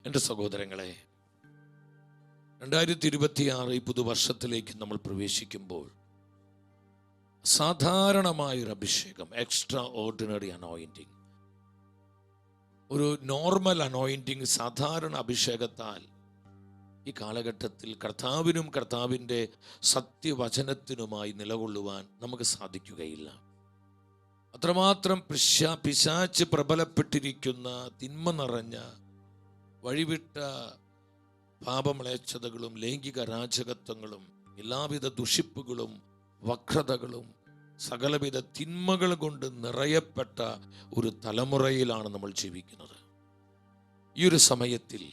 എൻ്റെ സഹോദരങ്ങളെ, 2026 ഈ പുതുവർഷത്തിലേക്ക് നമ്മൾ പ്രവേശിക്കുമ്പോൾ സാധാരണമായൊരു അഭിഷേകം, എക്സ്ട്രാ ഓർഡിനറി അനോയിൻറ്റിങ്, ഒരു നോർമൽ അനോയിൻറ്റിങ്, സാധാരണ അഭിഷേകത്താൽ ഈ കാലഘട്ടത്തിൽ കർത്താവിനും കർത്താവിൻ്റെ സത്യവചനത്തിനുമായി നിലകൊള്ളുവാൻ നമുക്ക് സാധിക്കുകയില്ല. അത്രമാത്രം പിശാച് പ്രബലപ്പെട്ടിരിക്കുന്ന, തിന്മ നിറഞ്ഞ, വഴിവിട്ട പാപമ്ലേച്ഛതകളും ലൈംഗിക അരാജകത്വങ്ങളും എല്ലാവിധ ദുഷിപ്പുകളും വക്രതകളും സകലവിധ തിന്മകൾ കൊണ്ട് നിറയപ്പെട്ട ഒരു തലമുറയിലാണ് നമ്മൾ ജീവിക്കുന്നത്. ഈ ഒരു സമയത്തിൽ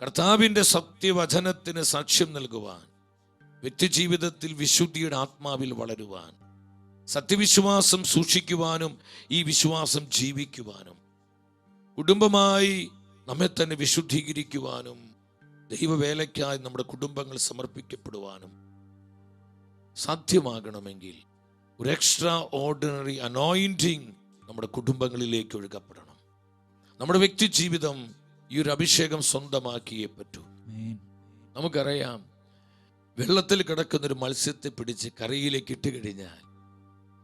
കർത്താവിൻ്റെ സത്യവചനത്തിന് സാക്ഷ്യം നൽകുവാൻ, വ്യക്തിജീവിതത്തിൽ വിശുദ്ധിയുടെ ആത്മാവിൽ വളരുവാൻ, സത്യവിശ്വാസം സൂക്ഷിക്കുവാനും ഈ വിശ്വാസം ജീവിക്കുവാനും, കുടുംബമായി നമ്മെ തന്നെ വിശുദ്ധീകരിക്കുവാനും, ദൈവവേലയ്ക്കായി നമ്മുടെ കുടുംബങ്ങൾ സമർപ്പിക്കപ്പെടുവാനും സാധ്യമാകണമെങ്കിൽ ഒരു എക്സ്ട്രാ ഓർഡിനറി അനോയിൻറ്റിങ് നമ്മുടെ കുടുംബങ്ങളിലേക്ക് ഒഴുകപ്പെടണം. നമ്മുടെ വ്യക്തി ജീവിതം ഈ ഒരു അഭിഷേകം സ്വന്തമാക്കിയേ പറ്റൂ. നമുക്കറിയാം, വെള്ളത്തിൽ കിടക്കുന്നൊരു മത്സ്യത്തെ പിടിച്ച് കരയിലേക്ക് ഇട്ട് കഴിഞ്ഞാൽ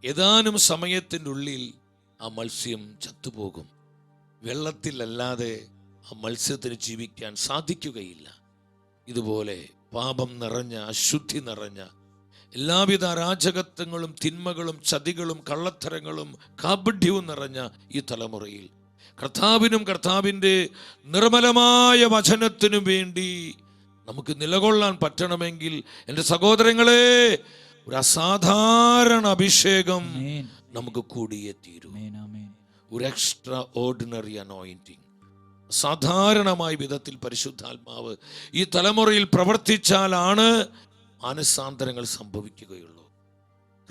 ഏതാനും സമയത്തിൻ്റെ ഉള്ളിൽ ആ മത്സ്യം ചത്തുപോകും. വെള്ളത്തിലല്ലാതെ ആ മത്സ്യത്തിന് ജീവിക്കാൻ സാധിക്കുകയില്ല. ഇതുപോലെ പാപം നിറഞ്ഞ, അശുദ്ധി നിറഞ്ഞ, എല്ലാവിധ അരാജകത്വങ്ങളും തിന്മകളും ചതികളും കള്ളത്തരങ്ങളും കാപഢ്യവും നിറഞ്ഞ ഈ തലമുറയിൽ കർത്താവിനും കർത്താവിൻ്റെ നിർമ്മലമായ വചനത്തിനു വേണ്ടി നമുക്ക് നിലകൊള്ളാൻ പറ്റണമെങ്കിൽ എൻ്റെ സഹോദരങ്ങളെ, ഒരു അസാധാരണ അഭിഷേകം നമുക്ക് കൂടിയേ തീരൂ. ഒരു എക്സ്ട്രാ ഓർഡിനറി അനോയിൻറ്റിങ്, സാധാരണമായ വിധത്തിൽ പരിശുദ്ധാത്മാവ് ഈ തലമുറയിൽ പ്രവർത്തിച്ചാലാണ് മാനസാന്തരങ്ങൾ സംഭവിക്കുകയുള്ളൂ.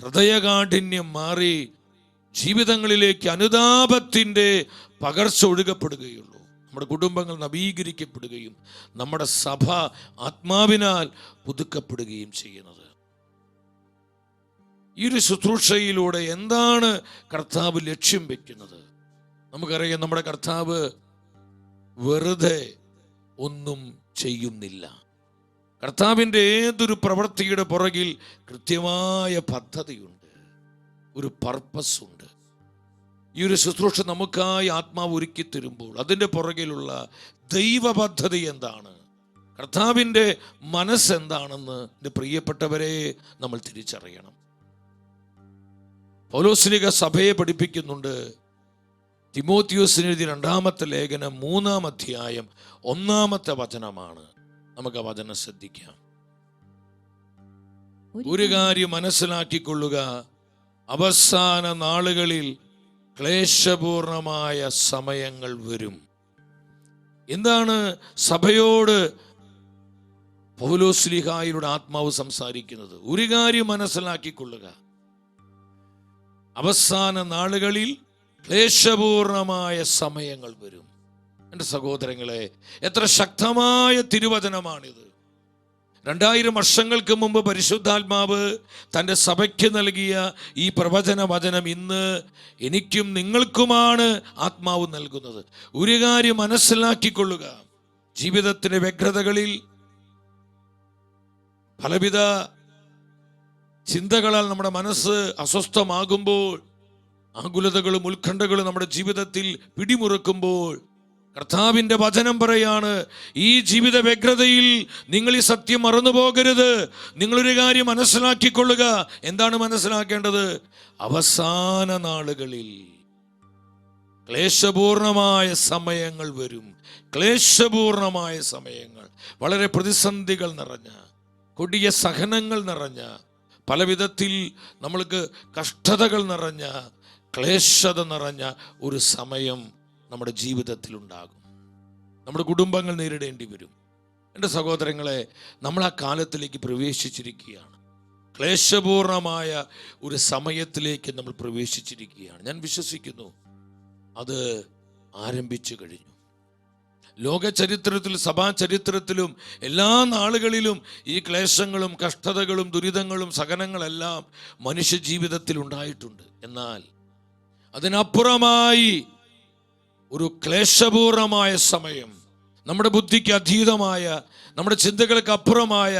ഹൃദയകാഠിന്യം മാറി ജീവിതങ്ങളിലേക്ക് അനുതാപത്തിൻ്റെ പകർച്ച ഒഴുകപ്പെടുകയുള്ളൂ. നമ്മുടെ കുടുംബങ്ങൾ നവീകരിക്കപ്പെടുകയും നമ്മുടെ സഭ ആത്മാവിനാൽ പുതുക്കപ്പെടുകയും ചെയ്യുന്നത്. ഈ ഒരു ശുശ്രൂഷയിലൂടെ എന്താണ് കർത്താവ് ലക്ഷ്യം വെക്കുന്നത്? നമുക്കറിയാം, നമ്മുടെ കർത്താവ് വെറുതെ ഒന്നും ചെയ്യുന്നില്ല. കർത്താവിൻ്റെ ഏതൊരു പ്രവൃത്തിയുടെ പുറകിൽ കൃത്യമായ പദ്ധതിയുണ്ട്, ഒരു പർപ്പസ് ഉണ്ട്. ഈ ഒരു ശുശ്രൂഷ നമുക്കായി ആത്മാവ് ഒരുക്കി തരുമ്പോൾ അതിൻ്റെ പുറകിലുള്ള ദൈവ പദ്ധതി എന്താണ്, കർത്താവിൻ്റെ മനസ്സെന്താണെന്ന് എൻ്റെ പ്രിയപ്പെട്ടവരെ നമ്മൾ തിരിച്ചറിയണം. പൗലോസ്ലീഹ സഭയെ പഠിപ്പിക്കുന്നുണ്ട്. തിമോത്തിയോസിന് എഴുതിയ 2-ാമത്തെ ലേഖനം 3-ാം അധ്യായം 1-ാമത്തെ വചനമാണ്. നമുക്ക് ആ വചനം ശ്രദ്ധിക്കാം. ഒരു കാര്യം മനസ്സിലാക്കിക്കൊള്ളുക, അവസാന നാളുകളിൽ ക്ലേശപൂർണമായ സമയങ്ങൾ വരും. എന്താണ് സഭയോട് പൗലോസ്ലീഹായുടെ ആത്മാവ് സംസാരിക്കുന്നത്? ഒരു കാര്യം മനസ്സിലാക്കിക്കൊള്ളുക, അവസാന നാളുകളിൽ ക്ലേശപൂർണമായ സമയങ്ങൾ വരും. എൻ്റെ സഹോദരങ്ങളെ, എത്ര ശക്തമായ തിരുവചനമാണിത്! 2000 വർഷങ്ങൾക്ക് മുമ്പ് പരിശുദ്ധാത്മാവ് തൻ്റെ സഭയ്ക്ക് നൽകിയ ഈ പ്രവചന വചനം ഇന്ന് എനിക്കും നിങ്ങൾക്കുമാണ് ആത്മാവ് നൽകുന്നത്. ഒരു കാര്യം മനസ്സിലാക്കിക്കൊള്ളുക, ജീവിതത്തിൻ്റെ വ്യഗ്രതകളിൽ പലവിധ ചിന്തകളാൽ നമ്മുടെ മനസ്സ് അസ്വസ്ഥമാകുമ്പോൾ, ആകുലതകളും ഉത്കണ്ഠകളും നമ്മുടെ ജീവിതത്തിൽ പിടിമുറുക്കുമ്പോൾ കർത്താവിൻ്റെ വചനം പറയാണ്, ഈ ജീവിത വ്യഗ്രതയിൽ നിങ്ങൾ ഈ സത്യം മറന്നു പോകരുത്. നിങ്ങളൊരു കാര്യം മനസ്സിലാക്കിക്കൊള്ളുക. എന്താണ് മനസ്സിലാക്കേണ്ടത്? അവസാന നാളുകളിൽ ക്ലേശപൂർണമായ സമയങ്ങൾ വരും. ക്ലേശപൂർണമായ സമയങ്ങൾ, വളരെ പ്രതിസന്ധികൾ നിറഞ്ഞ, കൊടിയ സഹനങ്ങൾ നിറഞ്ഞ, പലവിധത്തിൽ നമ്മൾക്ക് കഷ്ടതകൾ നിറഞ്ഞ, ക്ലേശത നിറഞ്ഞ ഒരു സമയം നമ്മുടെ ജീവിതത്തിൽ ഉണ്ടാകും. നമ്മുടെ കുടുംബങ്ങൾ നേരിടേണ്ടി വരും. എൻ്റെ സഹോദരങ്ങളെ, നമ്മൾ ആ കാലത്തിലേക്ക് പ്രവേശിച്ചിരിക്കുകയാണ്. ക്ലേശപൂർണമായ ഒരു സമയത്തിലേക്ക് നമ്മൾ പ്രവേശിച്ചിരിക്കുകയാണ്. ഞാൻ വിശ്വസിക്കുന്നു അത് ആരംഭിച്ചു കഴിഞ്ഞു. ലോക ചരിത്രത്തിൽ, സഭാ ചരിത്രത്തിലും എല്ലാ നാളുകളിലും ഈ ക്ലേശങ്ങളും കഷ്ടതകളും ദുരിതങ്ങളും സഹനങ്ങളെല്ലാം മനുഷ്യ ജീവിതത്തിൽ ഉണ്ടായിട്ടുണ്ട്. എന്നാൽ അതിനപ്പുറമായി ഒരു ക്ലേശപൂർണമായ സമയം നമ്മുടെ ബുദ്ധിക്ക് അതീതമായ, നമ്മുടെ ചിന്തകൾക്ക് അപ്പുറമായ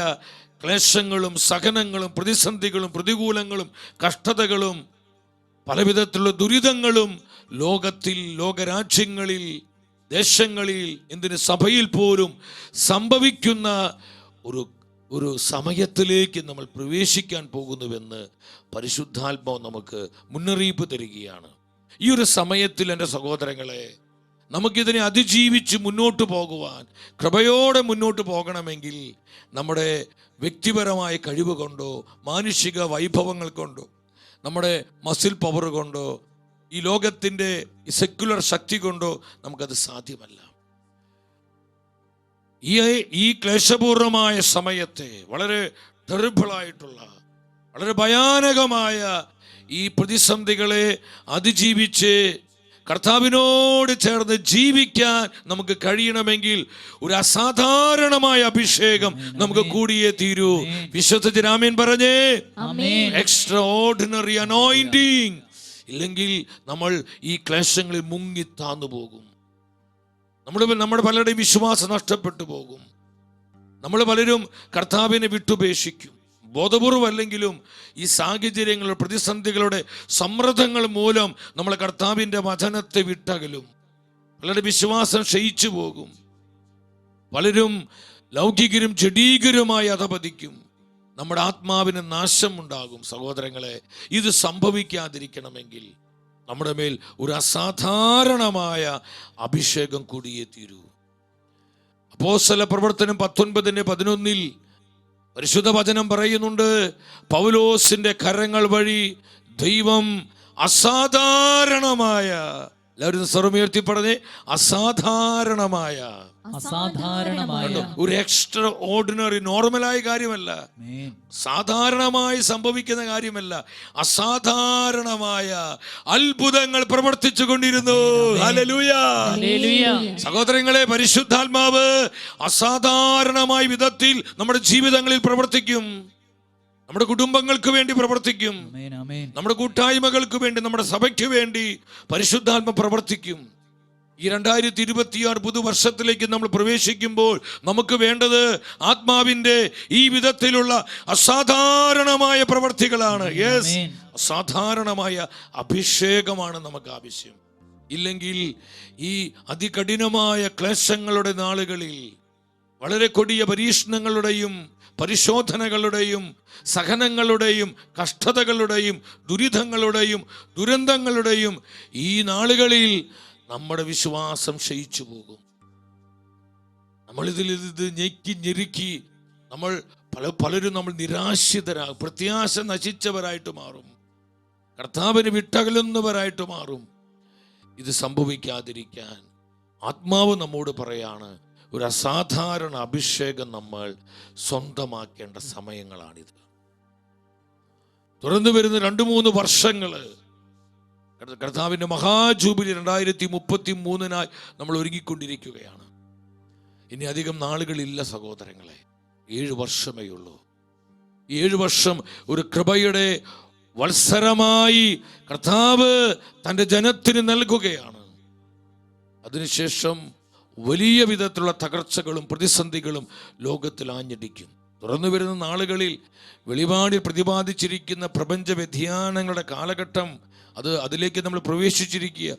ക്ലേശങ്ങളും സഹനങ്ങളും പ്രതിസന്ധികളും പ്രതികൂലങ്ങളും കഷ്ടതകളും പലവിധത്തിലുള്ള ദുരിതങ്ങളും ലോകത്തിൽ, ലോകരാജ്യങ്ങളിൽ, ദേശങ്ങളിൽ, എന്തിന് സഭയിൽ പോലും സംഭവിക്കുന്ന ഒരു സമയത്തിലേക്ക് നമ്മൾ പ്രവേശിക്കാൻ പോകുന്നുവെന്ന് പരിശുദ്ധാത്മാവ് നമുക്ക് മുന്നറിയിപ്പ് തരികയാണ്. ഈ ഒരു സമയത്തിൽ എൻ്റെ സഹോദരങ്ങളെ, നമുക്കിതിനെ അതിജീവിച്ച് മുന്നോട്ട് പോകുവാൻ, കൃപയോടെ മുന്നോട്ട് പോകണമെങ്കിൽ നമ്മുടെ വ്യക്തിപരമായ കഴിവ് കൊണ്ടോ മാനുഷിക വൈഭവങ്ങൾ കൊണ്ടോ നമ്മുടെ മസിൽ പവർ കൊണ്ടോ ഈ ലോകത്തിൻ്റെ സെക്യുലർ ശക്തി കൊണ്ടോ നമുക്കത് സാധ്യമല്ല. ഈ ക്ലേശപൂർണമായ സമയത്തെ, വളരെ ടെറിബിളായിട്ടുള്ള, വളരെ ഭയാനകമായ ഈ പ്രതിസന്ധികളെ അതിജീവിച്ച് കർത്താവിനോട് ചേർന്ന് ജീവിക്കാൻ നമുക്ക് കഴിയണമെങ്കിൽ ഒരു അസാധാരണമായ അഭിഷേകം നമുക്ക് കൂടിയേ തീരൂ. വിശ്വസിച്ച് ആമേൻ പറഞ്ഞേ. എക്സ്ട്രാ ഓർഡിനറി അനോയിന്റിങ് ഇല്ലെങ്കിൽ നമ്മൾ ഈ ക്ലേശങ്ങളിൽ മുങ്ങി താന്നു പോകും. നമ്മുടെ പലരുടെയും വിശ്വാസം നഷ്ടപ്പെട്ടു പോകും. നമ്മൾ പലരും കർത്താവിനെ വിട്ടുപേക്ഷിക്കും. ബോധപൂർവമല്ലെങ്കിലും ഈ സാഹചര്യങ്ങളുടെ, പ്രതിസന്ധികളുടെ സമ്മർദ്ദങ്ങൾ മൂലം നമ്മൾ കർത്താവിൻ്റെ വചനത്തെ വിട്ടകലും. പലരുടെ വിശ്വാസം ക്ഷയിച്ചു പോകും. പലരും ലൗകികരും ജഡീകരുമായി അധപതിക്കും. നമ്മുടെ ആത്മാവിന് നാശം ഉണ്ടാകും. സഹോദരങ്ങളെ, ഇത് സംഭവിക്കാതിരിക്കണമെങ്കിൽ നമ്മുടെ മേൽ ഒരു അസാധാരണമായ അഭിഷേകം കൂടിയേ തീരൂ. അപ്പോസ്തല പ്രവർത്തനം 19:11 പരിശുദ്ധ വചനം പറയുന്നുണ്ട്, പൗലോസിന്റെ കരങ്ങൾ വഴി ദൈവം അസാധാരണമായ, എല്ലാവരും സ്വരമുയർത്തി പറഞ്ഞേ, അസാധാരണമായ ഒരു എക്സ്ട്രാ ഓർഡിനറി, നോർമലായ കാര്യമല്ല, സാധാരണമായി സംഭവിക്കുന്ന കാര്യമല്ല, അസാധാരണമായ അത്ഭുതങ്ങൾ പ്രവർത്തിച്ചു കൊണ്ടിരുന്നു. ഹല്ലേലൂയ. സഹോദരങ്ങളെ, പരിശുദ്ധാത്മാവ് അസാധാരണമായ വിധത്തിൽ നമ്മുടെ ജീവിതങ്ങളിൽ പ്രവർത്തിക്കും. നമ്മുടെ കുടുംബങ്ങൾക്ക് വേണ്ടി പ്രവർത്തിക്കും. നമ്മുടെ കൂട്ടായ്മകൾക്ക് വേണ്ടി, നമ്മുടെ സഭയ്ക്ക് വേണ്ടി പരിശുദ്ധാത്മ പ്രവർത്തിക്കും. ഈ 2026 പുതുവർഷത്തിലേക്ക് നമ്മൾ പ്രവേശിക്കുമ്പോൾ നമുക്ക് വേണ്ടത് ആത്മാവിൻ്റെ ഈ വിധത്തിലുള്ള അസാധാരണമായ പ്രവർത്തികളാണ്. യെസ്, അസാധാരണമായ അഭിഷേകമാണ് നമുക്ക് ആവശ്യം. ഇല്ലെങ്കിൽ ഈ അതികഠിനമായ ക്ലേശങ്ങളുടെ നാളുകളിൽ, വളരെ കൊടിയ പരീക്ഷണങ്ങളുടെയും പരിശോധനകളുടെയും സഹനങ്ങളുടെയും കഷ്ടതകളുടെയും ദുരിതങ്ങളുടെയും ദുരന്തങ്ങളുടെയും ഈ നാളുകളിൽ നമ്മുടെ വിശ്വാസം ക്ഷയിച്ചു പോകും. നമ്മളിതിൽ ഞെക്കി ഞെരുക്കി പലരും നമ്മൾ നിരാശിതരാകും, പ്രത്യാശ നശിച്ചവരായിട്ട് മാറും, കർത്താവിന് വിട്ടകലുന്നവരായിട്ട് മാറും. ഇത് സംഭവിക്കാതിരിക്കാൻ ആത്മാവ് നമ്മോട് പറയാണ്, ഒരു അസാധാരണ അഭിഷേകം നമ്മൾ സ്വന്തമാക്കേണ്ട സമയങ്ങളാണിത്. തുറന്നു വരുന്ന 2-3 വർഷങ്ങൾ കർത്താവിൻ്റെ മഹാജൂബിലി 2033 നമ്മൾ ഒരുങ്ങിക്കൊണ്ടിരിക്കുകയാണ്. ഇനി അധികം നാളുകളില്ല സഹോദരങ്ങളെ, 7 വർഷമേ ഉള്ളൂ. ഈ 7 വർഷം ഒരു കൃപയുടെ വത്സരമായി കർത്താവ് തൻ്റെ ജനത്തിന് നൽകുകയാണ്. അതിനുശേഷം വലിയ വിധത്തിലുള്ള തകർച്ചകളും പ്രതിസന്ധികളും ലോകത്തിൽ ആഞ്ഞടിക്കും. തുറന്നു വരുന്ന നാളുകളിൽ വെളിപാടിൽ പ്രതിപാദിച്ചിരിക്കുന്ന പ്രപഞ്ച വ്യതിയാനങ്ങളുടെ കാലഘട്ടം, അതിലേക്ക് നമ്മൾ പ്രവേശിച്ചിരിക്കുക.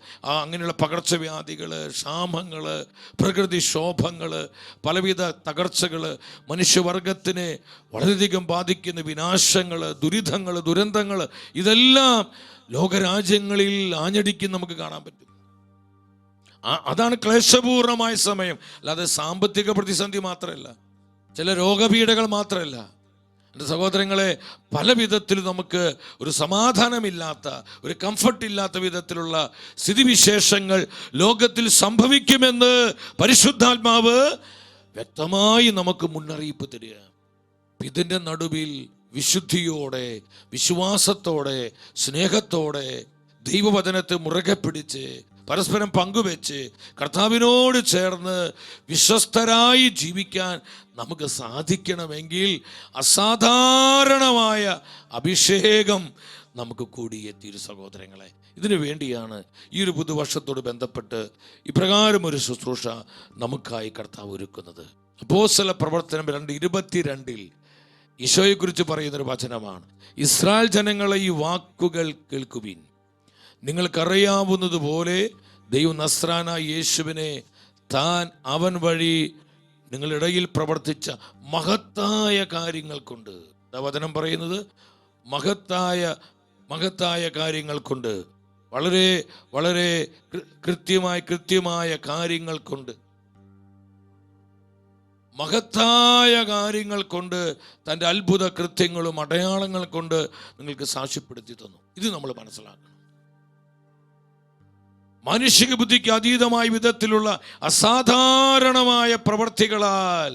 അങ്ങനെയുള്ള പകർച്ചവ്യാധികൾ, ക്ഷാമങ്ങൾ, പ്രകൃതിക്ഷോഭങ്ങൾ, പലവിധ തകർച്ചകൾ, മനുഷ്യവർഗത്തിനെ വളരെയധികം ബാധിക്കുന്ന വിനാശങ്ങൾ, ദുരിതങ്ങൾ, ദുരന്തങ്ങൾ, ഇതെല്ലാം ലോകരാജ്യങ്ങളിൽ ആഞ്ഞടിക്കും നമുക്ക് കാണാൻ പറ്റും. അതാണ് ക്ലേശപൂർണമായ സമയം. അല്ലാതെ സാമ്പത്തിക പ്രതിസന്ധി മാത്രമല്ല, ചില രോഗപീഠകൾ മാത്രമല്ല. എൻ്റെ സഹോദരങ്ങളെ, പല വിധത്തിൽ നമുക്ക് ഒരു സമാധാനമില്ലാത്ത, ഒരു കംഫർട്ട് ഇല്ലാത്ത വിധത്തിലുള്ള സ്ഥിതിവിശേഷങ്ങൾ ലോകത്തിൽ സംഭവിക്കുമെന്ന് പരിശുദ്ധാത്മാവ് വ്യക്തമായി നമുക്ക് മുന്നറിയിപ്പ് തരിക. ഇതിൻ്റെ നടുവിൽ വിശുദ്ധിയോടെ, വിശ്വാസത്തോടെ, സ്നേഹത്തോടെ ദൈവവചനത്തെ മുറുകെ പിടിച്ച് പരസ്പരം പങ്കുവെച്ച് കർത്താവിനോട് ചേർന്ന് വിശ്വസ്തരായി ജീവിക്കാൻ നമുക്ക് സാധിക്കണമെങ്കിൽ അസാധാരണമായ അഭിഷേകം നമുക്ക് കൂടിയെത്തിയൊരു സഹോദരങ്ങളെ. ഇതിനു വേണ്ടിയാണ് ഈ ഒരു പുതുവർഷത്തോട് ബന്ധപ്പെട്ട് ഇപ്രകാരം ഒരു ശുശ്രൂഷ നമുക്കായി കർത്താവ് ഒരുക്കുന്നത്. അപ്പോസ്തല പ്രവർത്തനം 2:22 ഈശോയെക്കുറിച്ച് പറയുന്നൊരു വചനമാണ്. ഇസ്രായേൽ ജനങ്ങളെ, ഈ വാക്കുകൾ കേൾക്കുവിൻ. നിങ്ങൾക്കറിയാവുന്നതുപോലെ ദൈവം നസ്രാനായ യേശുവിനെ താൻ അവൻ വഴി നിങ്ങളിടയിൽ പ്രവർത്തിച്ച മഹത്തായ കാര്യങ്ങൾ കൊണ്ട്, വചനം പറയുന്നത് മഹത്തായ കാര്യങ്ങൾ കൊണ്ട്, വളരെ വളരെ കൃത്യമായ കാര്യങ്ങൾ കൊണ്ട്, മഹത്തായ കാര്യങ്ങൾ കൊണ്ട്, തൻ്റെ അത്ഭുത കൃത്യങ്ങളും അടയാളങ്ങൾ കൊണ്ട് നിങ്ങൾക്ക് സാക്ഷ്യപ്പെടുത്തി തന്നു. ഇത് നമ്മൾ മനസ്സിലാക്കണം. മാനുഷിക ബുദ്ധിക്ക് അതീതമായ വിധത്തിലുള്ള അസാധാരണമായ പ്രവർത്തികളാൽ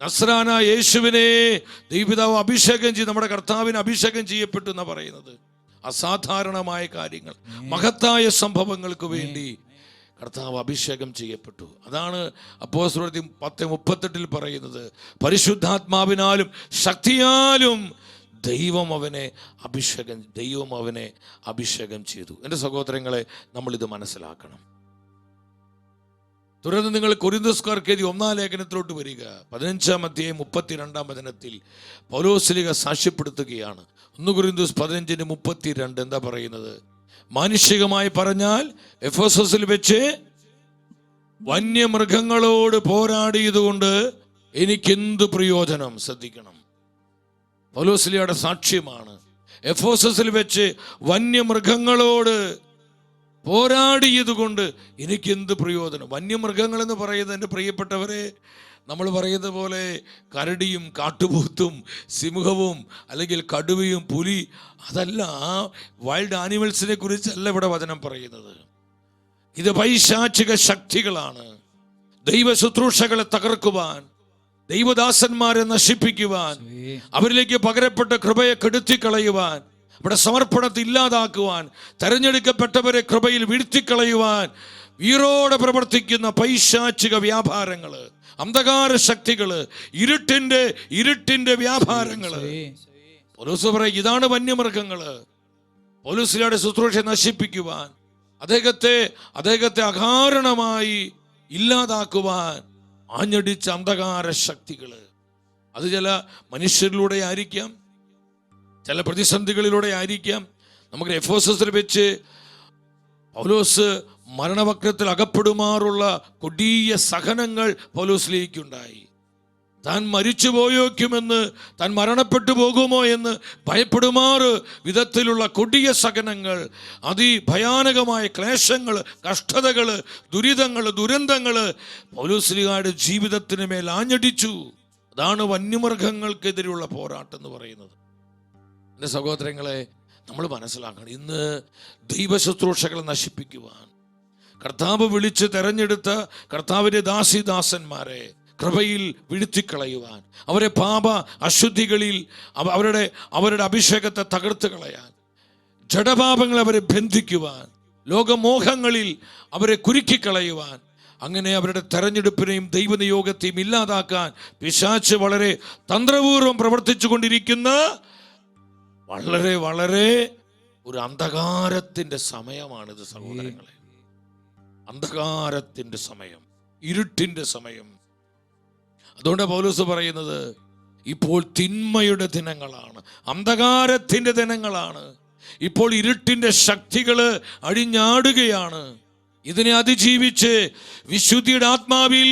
നസ്രാനായ യേശുവിനെ ദൈവപിതാവ് അഭിഷേകം ചെയ്ത്, നമ്മുടെ കർത്താവിന് അഭിഷേകം ചെയ്യപ്പെട്ടു എന്നാണ് പറയുന്നത്. അസാധാരണമായ കാര്യങ്ങൾ, മഹത്തായ സംഭവങ്ങൾക്ക് വേണ്ടി കർത്താവ് അഭിഷേകം ചെയ്യപ്പെട്ടു. അതാണ് അപ്പോസ്തലർ 10:38 പറയുന്നത്. പരിശുദ്ധാത്മാവിനാലും ശക്തിയാലും ദൈവം അവനെ അഭിഷേകം ചെയ്തു. എൻ്റെ സഹോദരങ്ങളെ, നമ്മളിത് മനസ്സിലാക്കണം. തുടർന്ന് നിങ്ങൾ കൊരിന്ത്യർക്കാർക്ക് എഴുതിയ 1-ാം ലേഖനത്തിലോട്ട് വരിക. 15-ാം അധ്യായം 32-ാം വചനത്തിൽ പൗലോസ് സാക്ഷ്യപ്പെടുത്തുകയാണ്. 1 കൊരിന്ത്യർ 15:32 എന്താ പറയുന്നത്? മാനുഷികമായി പറഞ്ഞാൽ എഫെസോസിൽ വെച്ച് വന്യമൃഗങ്ങളോട് പോരാടിയതുകൊണ്ട് എനിക്കെന്ത് പ്രയോജനം? ശ്രദ്ധിക്കണം, പൗലോസ്ലീഹയുടെ സാക്ഷ്യമാണ്. എഫെസോസിൽ വെച്ച് വന്യമൃഗങ്ങളോട് പോരാടിയത് കൊണ്ട് എനിക്കെന്ത് പ്രയോജനം? വന്യമൃഗങ്ങൾ എന്ന് പറയുന്നത്, എൻ്റെ പ്രിയപ്പെട്ടവരെ, നമ്മൾ പറയുന്ന പോലെ കരടിയും കാട്ടുപോത്തും സിംഹവും അല്ലെങ്കിൽ കടുവയും പുലി, അതല്ല. ആ വൈൽഡ് ആനിമൽസിനെ കുറിച്ചല്ല ഇവിടെ വചനം പറയുന്നത്. ഇത് പൈശാചിക ശക്തികളാണ്. ദൈവ ശുശ്രൂഷകളെ തകർക്കുവാൻ, ദൈവദാസന്മാരെ നശിപ്പിക്കുവാൻ, അവരിലേക്ക് പകരപ്പെട്ട കൃപയെ കെടുത്തിക്കളയുവാൻ, ഇവിടെ സമർപ്പണത്തെ ഇല്ലാതാക്കുവാൻ, തെരഞ്ഞെടുക്കപ്പെട്ടവരെ കൃപയിൽ വീഴ്ത്തിക്കളയുവാൻ വീറോടെ പ്രവർത്തിക്കുന്ന പൈശാചിക വ്യാപാരങ്ങള്, അന്ധകാര ശക്തികള്, ഇരുട്ടിന്റെ വ്യാപാരങ്ങള്. പൗലോസ് പറയും, ഇതാണ് വന്യമൃഗങ്ങള്. പൗലോസ്ലീഹയുടെ ശുശ്രൂഷയെ നശിപ്പിക്കുവാൻ, അദ്ദേഹത്തെ അകാരണമായി ഇല്ലാതാക്കുവാൻ ആഞ്ഞടിച്ച അന്ധകാര ശക്തികള്. അത് ചില മനുഷ്യരിലൂടെ ആയിരിക്കാം, ചില പ്രതിസന്ധികളിലൂടെ ആയിരിക്കാം. നമുക്ക് എഫെസോസിൽ വെച്ച് പൗലോസ് മരണവക്രത്തിൽ അകപ്പെടുമാറുള്ള കൊടിയ സഹനങ്ങൾ പൗലോസ്ലീഹയ്ക്കുണ്ടായി. താൻ മരിച്ചു പോയോക്കുമെന്ന്, താൻ മരണപ്പെട്ടു പോകുമോ എന്ന് ഭയപ്പെടുമാറ് വിധത്തിലുള്ള കൊടിയ സഹനങ്ങൾ, അതിഭയാനകമായ ക്ലേശങ്ങൾ, കഷ്ടതകൾ, ദുരന്തങ്ങൾ പൗലോസ്ലീഹയുടെ ജീവിതത്തിന് മേൽ ആഞ്ഞടിച്ചു. അതാണ് വന്യമൃഗങ്ങൾക്കെതിരെയുള്ള പോരാട്ടം എന്ന് പറയുന്നത്. എൻ്റെ സഹോദരങ്ങളെ, നമ്മൾ മനസ്സിലാക്കണം, ഇന്ന് ദൈവശുശ്രൂഷകളെ നശിപ്പിക്കുവാൻ കർത്താവ് വിളിച്ച് തെരഞ്ഞെടുത്ത കർത്താവിൻ്റെ ദാസിദാസന്മാരെ കൃപയിൽ വീഴ്ത്തിക്കളയുവാൻ, അവരെ പാപ അശുദ്ധികളിൽ അവരുടെ അഭിഷേകത്തെ തകർത്ത് കളയാൻ, ജഡപാപങ്ങളെ അവരെ ബന്ധിക്കുവാൻ, ലോകമോഹങ്ങളിൽ അവരെ കുരുക്കിക്കളയുവാൻ, അങ്ങനെ അവരുടെ തെരഞ്ഞെടുപ്പിനെയും ദൈവനിയോഗത്തെയും ഇല്ലാതാക്കാൻ പിശാച് വളരെ തന്ത്രപൂർവ്വം പ്രവർത്തിച്ചു കൊണ്ടിരിക്കുന്ന വളരെ വളരെ ഒരു അന്ധകാരത്തിൻ്റെ സമയമാണിത് സഹോദരങ്ങളെ. അന്ധകാരത്തിൻ്റെ സമയം, ഇരുട്ടിൻ്റെ സമയം. അതുകൊണ്ട് പൗലോസ് പറയുന്നത്, ഇപ്പോൾ തിന്മയുടെ ദിനങ്ങളാണ്, അന്ധകാരത്തിൻ്റെ ദിനങ്ങളാണ്. ഇപ്പോൾ ഇരുട്ടിൻ്റെ ശക്തികള് അഴിഞ്ഞാടുകയാണ്. ഇതിനെ അതിജീവിച്ച് വിശുദ്ധിയുടെ ആത്മാവിൽ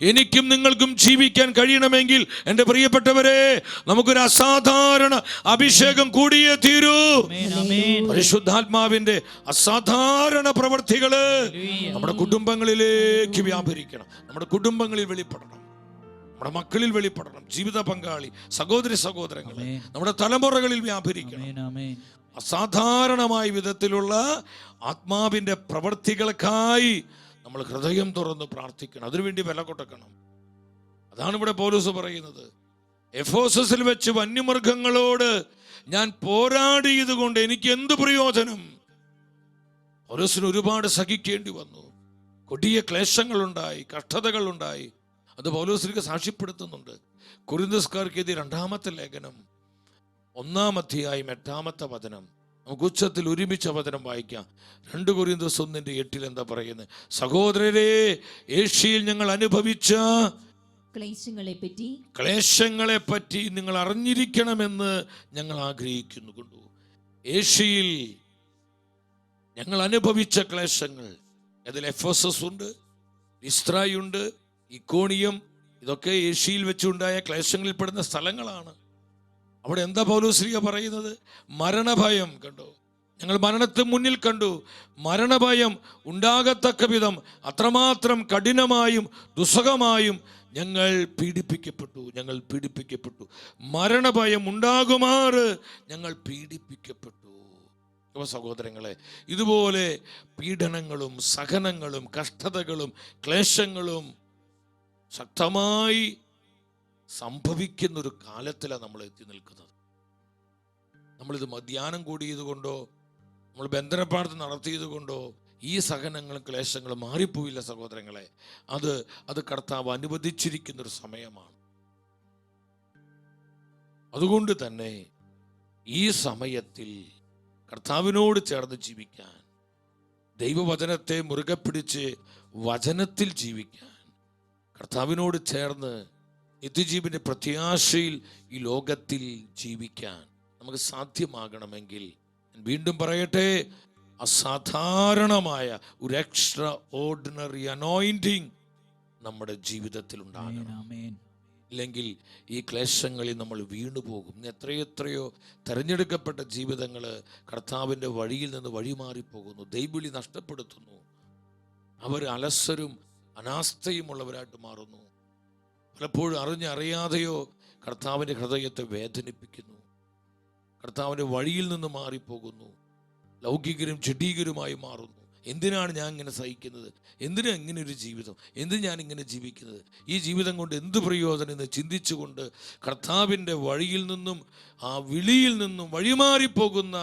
എനിക്കും നിങ്ങൾക്കും ജീവിക്കാൻ കഴിയണമെങ്കിൽ എൻ്റെ പ്രിയപ്പെട്ടവരെ, നമുക്കൊരു അസാധാരണ അഭിഷേകം കൂടിയേ തീരൂ. പരിശുദ്ധാത്മാവിന്റെ അസാധാരണ പ്രവർത്തികള് നമ്മുടെ കുടുംബങ്ങളിലേക്ക് വ്യാപരിക്കണം, നമ്മുടെ കുടുംബങ്ങളിൽ വെളിപ്പെടണം, നമ്മുടെ മക്കളിൽ വെളിപ്പെടണം, ജീവിത പങ്കാളി, സഹോദരങ്ങളെ നമ്മുടെ തലമുറകളിൽ വ്യാപരിക്കണം. അസാധാരണമായ വിധത്തിലുള്ള ആത്മാവിൻ്റെ പ്രവർത്തികൾക്കായി നമ്മൾ ഹൃദയം തുറന്ന് പ്രാർത്ഥിക്കണം, അതിനുവേണ്ടി വില കൊടുക്കണം. അതാണ് ഇവിടെ പൗലോസ് പറയുന്നത്. എഫെസോസിൽ വെച്ച് വന്യമൃഗങ്ങളോട് ഞാൻ പോരാടിയത് കൊണ്ട് എനിക്ക് എന്ത് പ്രയോജനം? പൗലോസിന് ഒരുപാട് സഹിക്കേണ്ടി വന്നു, കൊടിയ ക്ലേശങ്ങളുണ്ടായി, കഷ്ടതകളുണ്ടായി. അത് പൗലോസിലേക്ക് സാക്ഷ്യപ്പെടുത്തുന്നുണ്ട്. കൊരിന്ത്യർക്കാർക്ക് എഴുതിയ 2-ാമത്തെ ലേഖനം 1-ാം അധ്യായം 8-ാമത്തെ വചനം. നമുക്ക് ഉച്ചത്തിൽ ഒരുമിച്ച് വചനം വായിക്കാം. 2 കൊരിന്ത്യർ 1:8 എന്താ പറയുന്നത്? സഹോദരരെ, ഏഷ്യയിൽ ഞങ്ങൾ അനുഭവിച്ച ക്ലേശങ്ങളെ പറ്റി നിങ്ങൾ അറിഞ്ഞിരിക്കണമെന്ന് ഞങ്ങൾ ആഗ്രഹിക്കുന്നു. കൊണ്ടു ഏഷ്യയിൽ ഞങ്ങൾ അനുഭവിച്ച ക്ലേശങ്ങൾ, അതിൽ എഫെസസ് ഉണ്ട്, ലിസ്ത്രായുണ്ട്, ഇക്കോണിയം, ഇതൊക്കെ ഏഷ്യയിൽ വെച്ചുണ്ടായ ക്ലേശങ്ങളിൽ പെടുന്ന സ്ഥലങ്ങളാണ്. അവിടെ എന്താ പൗലോസ്ലീഹ പറയുന്നത്? മരണഭയം കണ്ടു. ഞങ്ങൾ മരണത്തെ മുന്നിൽ കണ്ടു. മരണഭയം ഉണ്ടാകത്തക്ക വിധം അത്രമാത്രം കഠിനമായും ദുസ്സഹമായും ഞങ്ങൾ പീഡിപ്പിക്കപ്പെട്ടു. മരണഭയം ഉണ്ടാകുമാറ് ഞങ്ങൾ പീഡിപ്പിക്കപ്പെട്ടു. സഹോദരങ്ങളെ, ഇതുപോലെ പീഡനങ്ങളും സഹനങ്ങളും കഷ്ടതകളും ക്ലേശങ്ങളും ശക്തമായി സംഭവിക്കുന്നൊരു കാലത്തിലാണ് നമ്മൾ എത്തി നിൽക്കുന്നത്. നമ്മളിത് ധ്യാനം കൂടിയത് കൊണ്ടോ നമ്മൾ ബന്ധന പ്രാർത്ഥന നടത്തിയത് കൊണ്ടോ ഈ സഹനങ്ങളും ക്ലേശങ്ങളും മാറിപ്പോയില്ല സഹോദരങ്ങളെ. അത് കർത്താവ് അനുവദിച്ചിരിക്കുന്നൊരു സമയമാണ്. അതുകൊണ്ട് തന്നെ ഈ സമയത്തിൽ കർത്താവിനോട് ചേർന്ന് ജീവിക്കാൻ, ദൈവവചനത്തെ മുറുകെ പിടിച്ച് വചനത്തിൽ ജീവിക്കാൻ, കർത്താവിനോട് ചേർന്ന് നിത്യജീവന്റെ പ്രത്യാശയിൽ ഈ ലോകത്തിൽ ജീവിക്കാൻ നമുക്ക് സാധ്യമാകണമെങ്കിൽ, വീണ്ടും പറയട്ടെ, അസാധാരണമായ ഒരു എക്സ്ട്രാ ഓർഡിനറി അനോയിന്റിങ് നമ്മുടെ ജീവിതത്തിൽ ഉണ്ടാകണം. ഇല്ലെങ്കിൽ ഈ ക്ലേശങ്ങളിൽ നമ്മൾ വീണുപോകും. എത്രയോ തെരഞ്ഞെടുക്കപ്പെട്ട ജീവിതങ്ങൾ കർത്താവിൻ്റെ വഴിയിൽ നിന്ന് വഴിമാറിപ്പോകുന്നു, ദൈവവിളി നഷ്ടപ്പെടുത്തുന്നു. അവർ അലസരും അനാസ്ഥയുമുള്ളവരായിട്ട് മാറുന്നു. പലപ്പോഴും അറിയാതെയോ കർത്താവിൻ്റെ ഹൃദയത്തെ വേദനിപ്പിക്കുന്നു. കർത്താവിൻ്റെ വഴിയിൽ നിന്ന് മാറിപ്പോകുന്നു, ലൗകികരും ജഡീകരുമായി മാറുന്നു. എന്തിനാണ് ഞാൻ ഇങ്ങനെ സഹിക്കുന്നത്? എന്തിനാ ഇങ്ങനെ ഒരു ജീവിതം? എന്തിന് ഞാൻ ഇങ്ങനെ ജീവിക്കുന്നത്? ഈ ജീവിതം കൊണ്ട് എന്ത് പ്രയോജനം എന്ന് ചിന്തിച്ചുകൊണ്ട് കർത്താവിൻ്റെ വഴിയിൽ നിന്നും ആ വിളിയിൽ നിന്നും വഴിമാറിപ്പോകുന്ന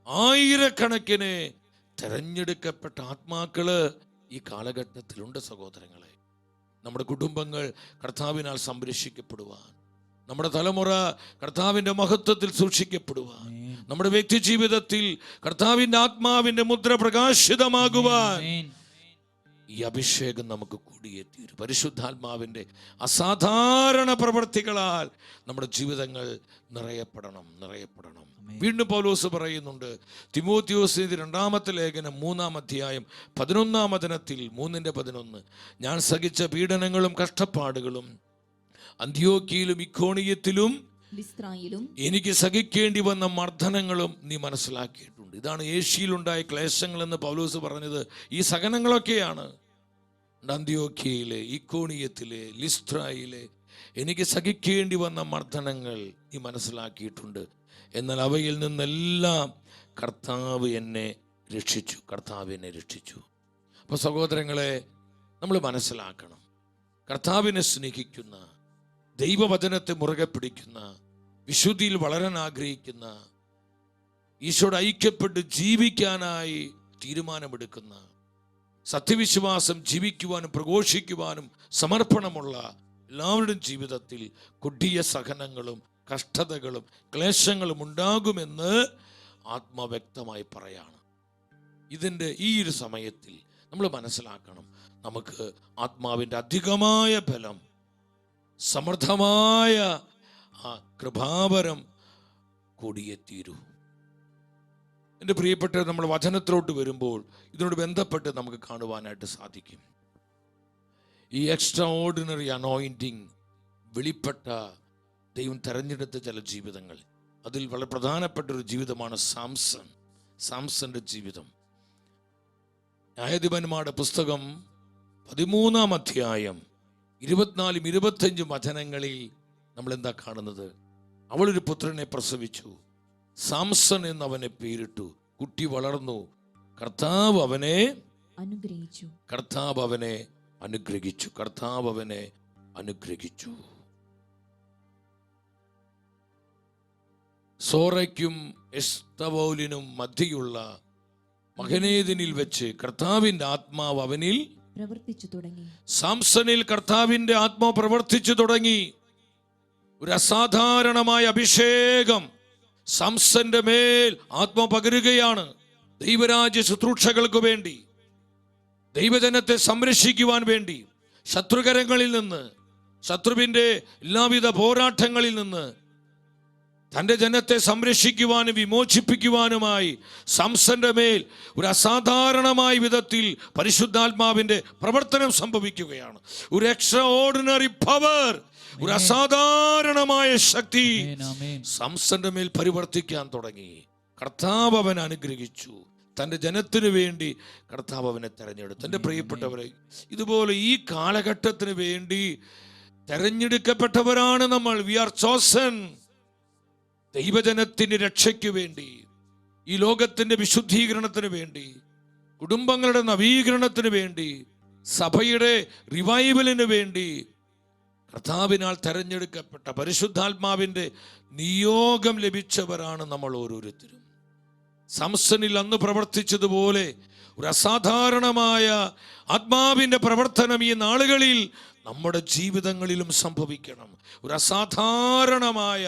ആയിരക്കണക്കിന് തെരഞ്ഞെടുക്കപ്പെട്ട ആത്മാക്കള് ഈ കാലഘട്ടത്തിലുണ്ട് സഹോദരങ്ങളെ. നമ്മുടെ കുടുംബങ്ങൾ കർത്താവിനാൽ സംരക്ഷിക്കപ്പെടുവാൻ, നമ്മുടെ തലമുറ കർത്താവിൻ്റെ മഹത്വത്തിൽ സൂക്ഷിക്കപ്പെടുവാൻ, നമ്മുടെ വ്യക്തി ജീവിതത്തിൽ കർത്താവിൻ്റെ ആത്മാവിൻ്റെ മുദ്ര പ്രകാശിതമാകുവാൻ ഈ അഭിഷേകം നമുക്ക് കൂടിയേ തീരും. പരിശുദ്ധാത്മാവിൻ്റെ അസാധാരണ പ്രവൃത്തികളാൽ നമ്മുടെ ജീവിതങ്ങൾ നിറയപ്പെടണം. വീണ്ടും പൗലോസ് പറയുന്നുണ്ട്, തിമോത്തിയോസിന്റെ 2-ാമത്തെ ലേഖനം 3-ാം അധ്യായം 11-ാം വചനത്തിൽ 3:11, ഞാൻ സഹിച്ച പീഡനങ്ങളും കഷ്ടപ്പാടുകളും അന്ത്യോക്യയിലും ഇക്കോണിയത്തിലും എനിക്ക് സഹിക്കേണ്ടി വന്ന മർദ്ദനങ്ങളും നീ മനസ്സിലാക്കിയിട്ടുണ്ട്. ഇതാണ് ഏഷ്യയിലുണ്ടായ ക്ലേശങ്ങൾ എന്ന് പൗലോസ് പറഞ്ഞത്. ഈ സഹനങ്ങളൊക്കെയാണ് അന്ത്യോക്യയിലെ, ഇക്കോണിയത്തിലെ, ലിസ്ത്രായിലെ എനിക്ക് സഹിക്കേണ്ടി വന്ന മർദ്ദനങ്ങൾ നീ മനസ്സിലാക്കിയിട്ടുണ്ട്. എന്നാൽ അവയിൽ നിന്നെല്ലാം കർത്താവ് എന്നെ രക്ഷിച്ചു. അപ്പോൾ സഹോദരങ്ങളെ, നമ്മൾ മനസ്സിലാക്കണം, കർത്താവിനെ സ്നേഹിക്കുന്ന, ദൈവവചനത്തെ മുറുകെ പിടിക്കുന്ന, വിശുദ്ധിയിൽ വളരാൻ ആഗ്രഹിക്കുന്ന, ഈശോയോട് ഐക്യപ്പെട്ട് ജീവിക്കാനായി തീരുമാനമെടുക്കുന്ന, സത്യവിശ്വാസം ജീവിക്കുവാനും പ്രഘോഷിക്കുവാനും സമർപ്പണമുള്ള എല്ലാവരുടെയും ജീവിതത്തിൽ കൊടിയ സഹനങ്ങളും കഷ്ടതകളും ക്ലേശങ്ങളും ഉണ്ടാകുമെന്ന് ആത്മവ്യക്തമായി പറയാണ്. ഇതിൻ്റെ ഈ ഒരു സമയത്തിൽ നമ്മൾ മനസ്സിലാക്കണം, നമുക്ക് ആത്മാവിൻ്റെ അധികമായ ബലം, സമൃദ്ധമായ ആ കൃപാവരം കൂടിയേ തീരൂ. എൻ്റെ പ്രിയപ്പെട്ടവർ, നമ്മൾ വചനത്തിലോട്ട് വരുമ്പോൾ ഇതിനോട് ബന്ധപ്പെട്ട് നമുക്ക് കാണുവാനായിട്ട് സാധിക്കും. ഈ എക്സ്ട്രാ ഓർഡിനറി അനോയിന്റിങ് വെളിപ്പെട്ട ദൈവം തെരഞ്ഞെടുത്ത ചില ജീവിതങ്ങൾ, അതിൽ വളരെ പ്രധാനപ്പെട്ട ഒരു ജീവിതമാണ് സാംസന്റെ ജീവിതം. ന്യായാധിപന്മാരുടെ പുസ്തകം 13-ാം അധ്യായം 24-25 വചനങ്ങളിൽ നമ്മൾ എന്താ കാണുന്നത്? അവളൊരു പുത്രനെ പ്രസവിച്ചു, സാംസൺ എന്നവനെ പേരിട്ടു. കുട്ടി വളർന്നു, കർത്താവ് അവനെ അനുഗ്രഹിച്ചു. സോറയ്ക്കും എസ്തവോലിനും മധ്യയുള്ള മഹനേദിനിൽ വെച്ച് കർത്താവിന്റെ ആത്മാവ് അവനിൽ സാംസണിൽ കർത്താവിന്റെ ആത്മാവ് പ്രവർത്തിച്ചു തുടങ്ങി. ഒരു അസാധാരണമായ അഭിഷേകം സംസന്റെ മേൽ ആത്മ പകരുകയാണ്. ദൈവരാജ്യ ശുശ്രൂഷകൾക്ക് വേണ്ടി, ദൈവജനത്തെ സംരക്ഷിക്കുവാൻ വേണ്ടി, ശത്രുകരങ്ങളിൽ നിന്ന്, ശത്രുവിൻ്റെ എല്ലാവിധ പോരാട്ടങ്ങളിൽ നിന്ന് തൻ്റെ ജനത്തെ സംരക്ഷിക്കുവാനും വിമോചിപ്പിക്കുവാനുമായി സംസന്റെ മേൽ ഒരു അസാധാരണമായ വിധത്തിൽ പരിശുദ്ധാത്മാവിൻ്റെ പ്രവർത്തനം സംഭവിക്കുകയാണ്. ഒരു എക്സ്ട്രാ ഓർഡിനറി പവർ, ഒരു അസാധാരണമായ ശക്തി സംസന്റെ മേൽ പരിവർത്തിക്കാൻ തുടങ്ങി. കർത്താവ് അവനെ അനുഗ്രഹിച്ചു. തൻ്റെ ജനത്തിന് വേണ്ടി കർത്താവ് അവനെ തെരഞ്ഞെടുത്തു. എൻ്റെ പ്രിയപ്പെട്ടവരെ, ഇതുപോലെ ഈ കാലഘട്ടത്തിന് വേണ്ടി തെരഞ്ഞെടുക്കപ്പെട്ടവരാണ് നമ്മൾ. V R chosen. ദൈവജനത്തിന്റെ രക്ഷയ്ക്ക് വേണ്ടി, ഈ ലോകത്തിന്റെ വിശുദ്ധീകരണത്തിന് വേണ്ടി, കുടുംബങ്ങളുടെ നവീകരണത്തിന് വേണ്ടി, സഭയുടെ റിവൈവലിന് വേണ്ടി കർത്താവിനാൽ തെരഞ്ഞെടുക്കപ്പെട്ട പരിശുദ്ധാത്മാവിൻ്റെ നിയോഗം ലഭിച്ചവരാണ് നമ്മൾ ഓരോരുത്തരും. സംസനിൽ അന്ന് പ്രവർത്തിച്ചതുപോലെ ഒരു അസാധാരണമായ ആത്മാവിൻ്റെ പ്രവർത്തനം ഈ നാളുകളിൽ നമ്മുടെ ജീവിതങ്ങളിലും സംഭവിക്കണം. ഒരു അസാധാരണമായ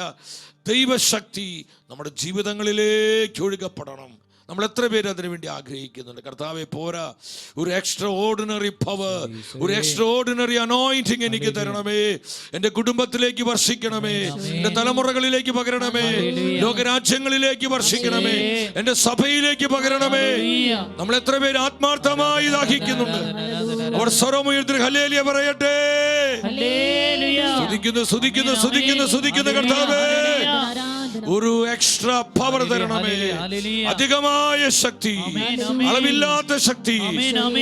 ദൈവശക്തി നമ്മുടെ ജീവിതങ്ങളിലേക്ക് ഒഴുകപ്പെടണം. നമ്മൾ എത്ര പേര് അതിനു വേണ്ടി ആഗ്രഹിക്കുന്നുണ്ട്? കർത്താവെ, പോരാ, ഒരു എക്സ്ട്രാ ഓർഡിനറി പവർ, ഒരു എക്സ്ട്രാ ഓർഡിനറി അനോയിന്റിങ് എനിക്ക് തരണമേ. എൻ്റെ കുടുംബത്തിലേക്ക് വർഷിക്കണമേ, എൻ്റെ തലമുറകളിലേക്ക് പകരണമേ, ലോകരാജ്യങ്ങളിലേക്ക് വർഷിക്കണമേ, എൻ്റെ സഭയിലേക്ക് പകരണമേ. നമ്മൾ എത്ര പേര് ആത്മാർത്ഥമായി ദാഹിക്കുന്നുണ്ട്? അവർ സ്വരമുയർത്തി ഹല്ലേലൂയ പറയട്ടെ. സ്തുതിക്കുന്നു, സ്തുതിക്കുന്നു, സ്തുതിക്കുന്നു, സ്തുതിക്കുന്നു. കർത്താവേ, ഒരു എക്സ്ട്രാ പവർ തരണമേ, അധികമായ ശക്തി, അളവില്ലാത്ത ശക്തി,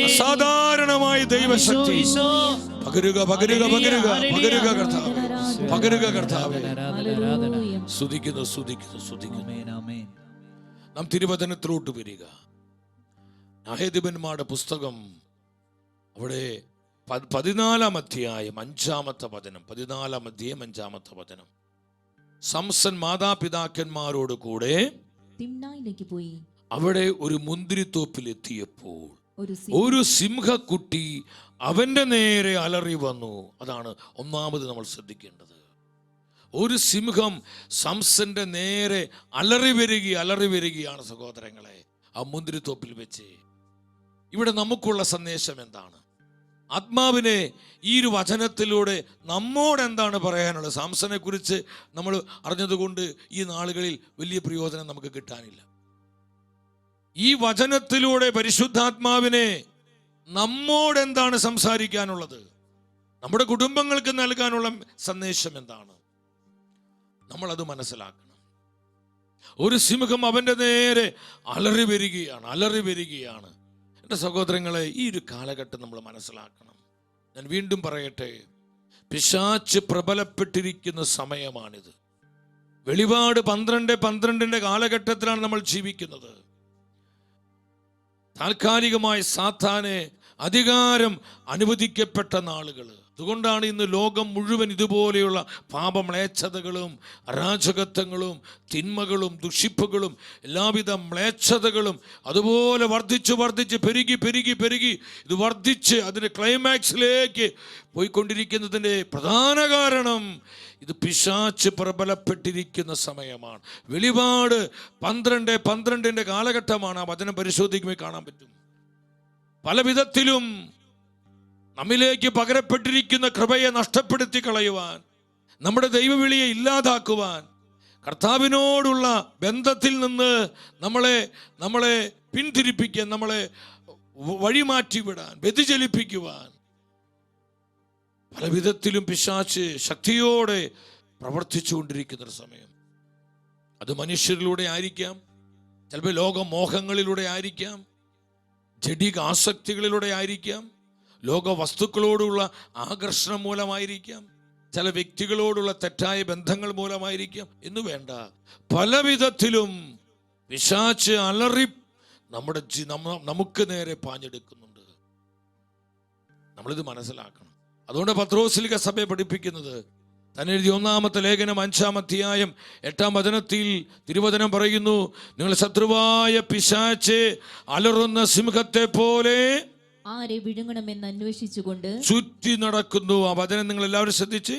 അസാധാരണമായ ദൈവശക്തി പകരുക, പകരുക, പകരുക, പകരുക കർത്താവേ, പകരുക കർത്താവേ. സ്തുതിക്കുന്നു, സ്തുതിക്കുന്നു, സ്തുതിക്കുന്നു. നാം തിരുവചനത്തിലോട്ട് വരിക. ന്യായാധിപന്മാരുടെ പുസ്തകം, അവിടെ 14-ാം അധ്യായം 5-ാമത്തെ വചനം. 14-ാം അധ്യായം 5-ാമത്തെ വചനം. സംസൻ മാതാപിതാക്കന്മാരോട് കൂടെ തിമ്നായിലേക്ക് പോയി. അവിടെ ഒരു മുന്തിരിത്തോപ്പിൽ എത്തിയപ്പോൾ ഒരു സിംഹക്കുട്ടി അവന്റെ നേരെ അലറി വന്നു. അതാണ് ഒന്നാമത് നമ്മൾ ശ്രദ്ധിക്കേണ്ടത്. ഒരു സിംഹം സംസന്റെ നേരെ അലറി വരികയാണ് സഹോദരങ്ങളെ, ആ മുന്തിരിത്തോപ്പിൽ വെച്ച്. ഇവിടെ നമുക്കുള്ള സന്ദേശം എന്താണ്? ആത്മാവിനെ ഈ ഒരു വചനത്തിലൂടെ നമ്മോട് എന്താണ് പറയാനുള്ളത്? സാംസനെ കുറിച്ച് നമ്മൾ അറിഞ്ഞതുകൊണ്ട് ഈ നാളുകളിൽ വലിയ പ്രയോജനം നമുക്ക് കിട്ടാനില്ല. ഈ വചനത്തിലൂടെ പരിശുദ്ധാത്മാവിനെ നമ്മോട് എന്താണ് സംസാരിക്കാനുള്ളത്? നമ്മുടെ കുടുംബങ്ങൾക്ക് നൽകാനുള്ള സന്ദേശം എന്താണ്? നമ്മളത് മനസ്സിലാക്കണം. ഒരു സിംഹം അവന്റെ നേരെ അലറി വരികയാണ്. എൻ്റെ സഹോദരങ്ങളെ, ഈ ഒരു കാലഘട്ടം നമ്മൾ മനസ്സിലാക്കണം. ഞാൻ വീണ്ടും പറയട്ടെ, പിശാച് പ്രബലപ്പെട്ടിരിക്കുന്ന സമയമാണിത്. വെളിപാട് 12:12 കാലഘട്ടത്തിലാണ് നമ്മൾ ജീവിക്കുന്നത്. താൽക്കാലികമായ സാത്താനെ അധികാരം അനുവദിക്കപ്പെട്ട നാളുകൾ. അതുകൊണ്ടാണ് ഇന്ന് ലോകം മുഴുവൻ ഇതുപോലെയുള്ള പാപമ്ലേച്ഛതകളും അരാജകത്വങ്ങളും തിന്മകളും ദുഷിപ്പുകളും എല്ലാവിധ മ്ലേച്ഛതകളും അതുപോലെ വർദ്ധിച്ച് പെരുകി ഇത് വർദ്ധിച്ച് അതിൻ്റെ ക്ലൈമാക്സിലേക്ക് പോയിക്കൊണ്ടിരിക്കുന്നതിൻ്റെ പ്രധാന കാരണം ഇത് പിശാച് പ്രബലപ്പെട്ടിരിക്കുന്ന സമയമാണ്. വെളിപാട് 12:12 കാലഘട്ടമാണ്. ആ വചനം പരിശോധിക്കുമ്പോൾ കാണാൻ പറ്റും. പല വിധത്തിലും നമ്മിലേക്ക് പകരപ്പെട്ടിരിക്കുന്ന കൃപയെ നഷ്ടപ്പെടുത്തി കളയുവാൻ, നമ്മുടെ ദൈവവിളിയെ ഇല്ലാതാക്കുവാൻ, കർത്താവിനോടുള്ള ബന്ധത്തിൽ നിന്ന് നമ്മളെ പിന്തിരിപ്പിക്കാൻ, നമ്മളെ വഴിമാറ്റിവിടാൻ, വ്യതിചലിപ്പിക്കുവാൻ പല വിധത്തിലും പിശാച് ശക്തിയോടെ പ്രവർത്തിച്ചുകൊണ്ടിരിക്കുന്നൊരു സമയം. അത് മനുഷ്യരിലൂടെ ആയിരിക്കാം, ചിലപ്പോൾ ലോകമോഹങ്ങളിലൂടെ ആയിരിക്കാം, ജഡിക ആസക്തികളിലൂടെ ആയിരിക്കാം, ലോക വസ്തുക്കളോടുള്ള ആകർഷണം മൂലമായിരിക്കാം, ചില വ്യക്തികളോടുള്ള തെറ്റായ ബന്ധങ്ങൾ മൂലമായിരിക്കാം. എന്ന് വേണ്ട, പല വിധത്തിലും പിശാച് അലറി നമുക്ക് നേരെ പാഞ്ഞെടുക്കുന്നുണ്ട്. നമ്മളിത് മനസ്സിലാക്കണം. അതുകൊണ്ട് പത്രോസ്ലിക സഭയെ പഠിപ്പിക്കുന്നത്, തന്നെഴുതിയ 1-ാമത്തെ ലേഖനം 5-ാം അധ്യായം 8-ാം വചനത്തിൽ തിരുവചനം പറയുന്നു, നിങ്ങൾ ശത്രുവായ പിശാചെ അലറുന്ന സിംഹത്തെ പോലെ ആരെ വിഴുങ്ങണമെന്ന് അന്വേഷിച്ചുകൊണ്ട് ചുറ്റി നടക്കുന്നു. ആ വചനം നിങ്ങൾ എല്ലാവരും ശ്രദ്ധിച്ച്.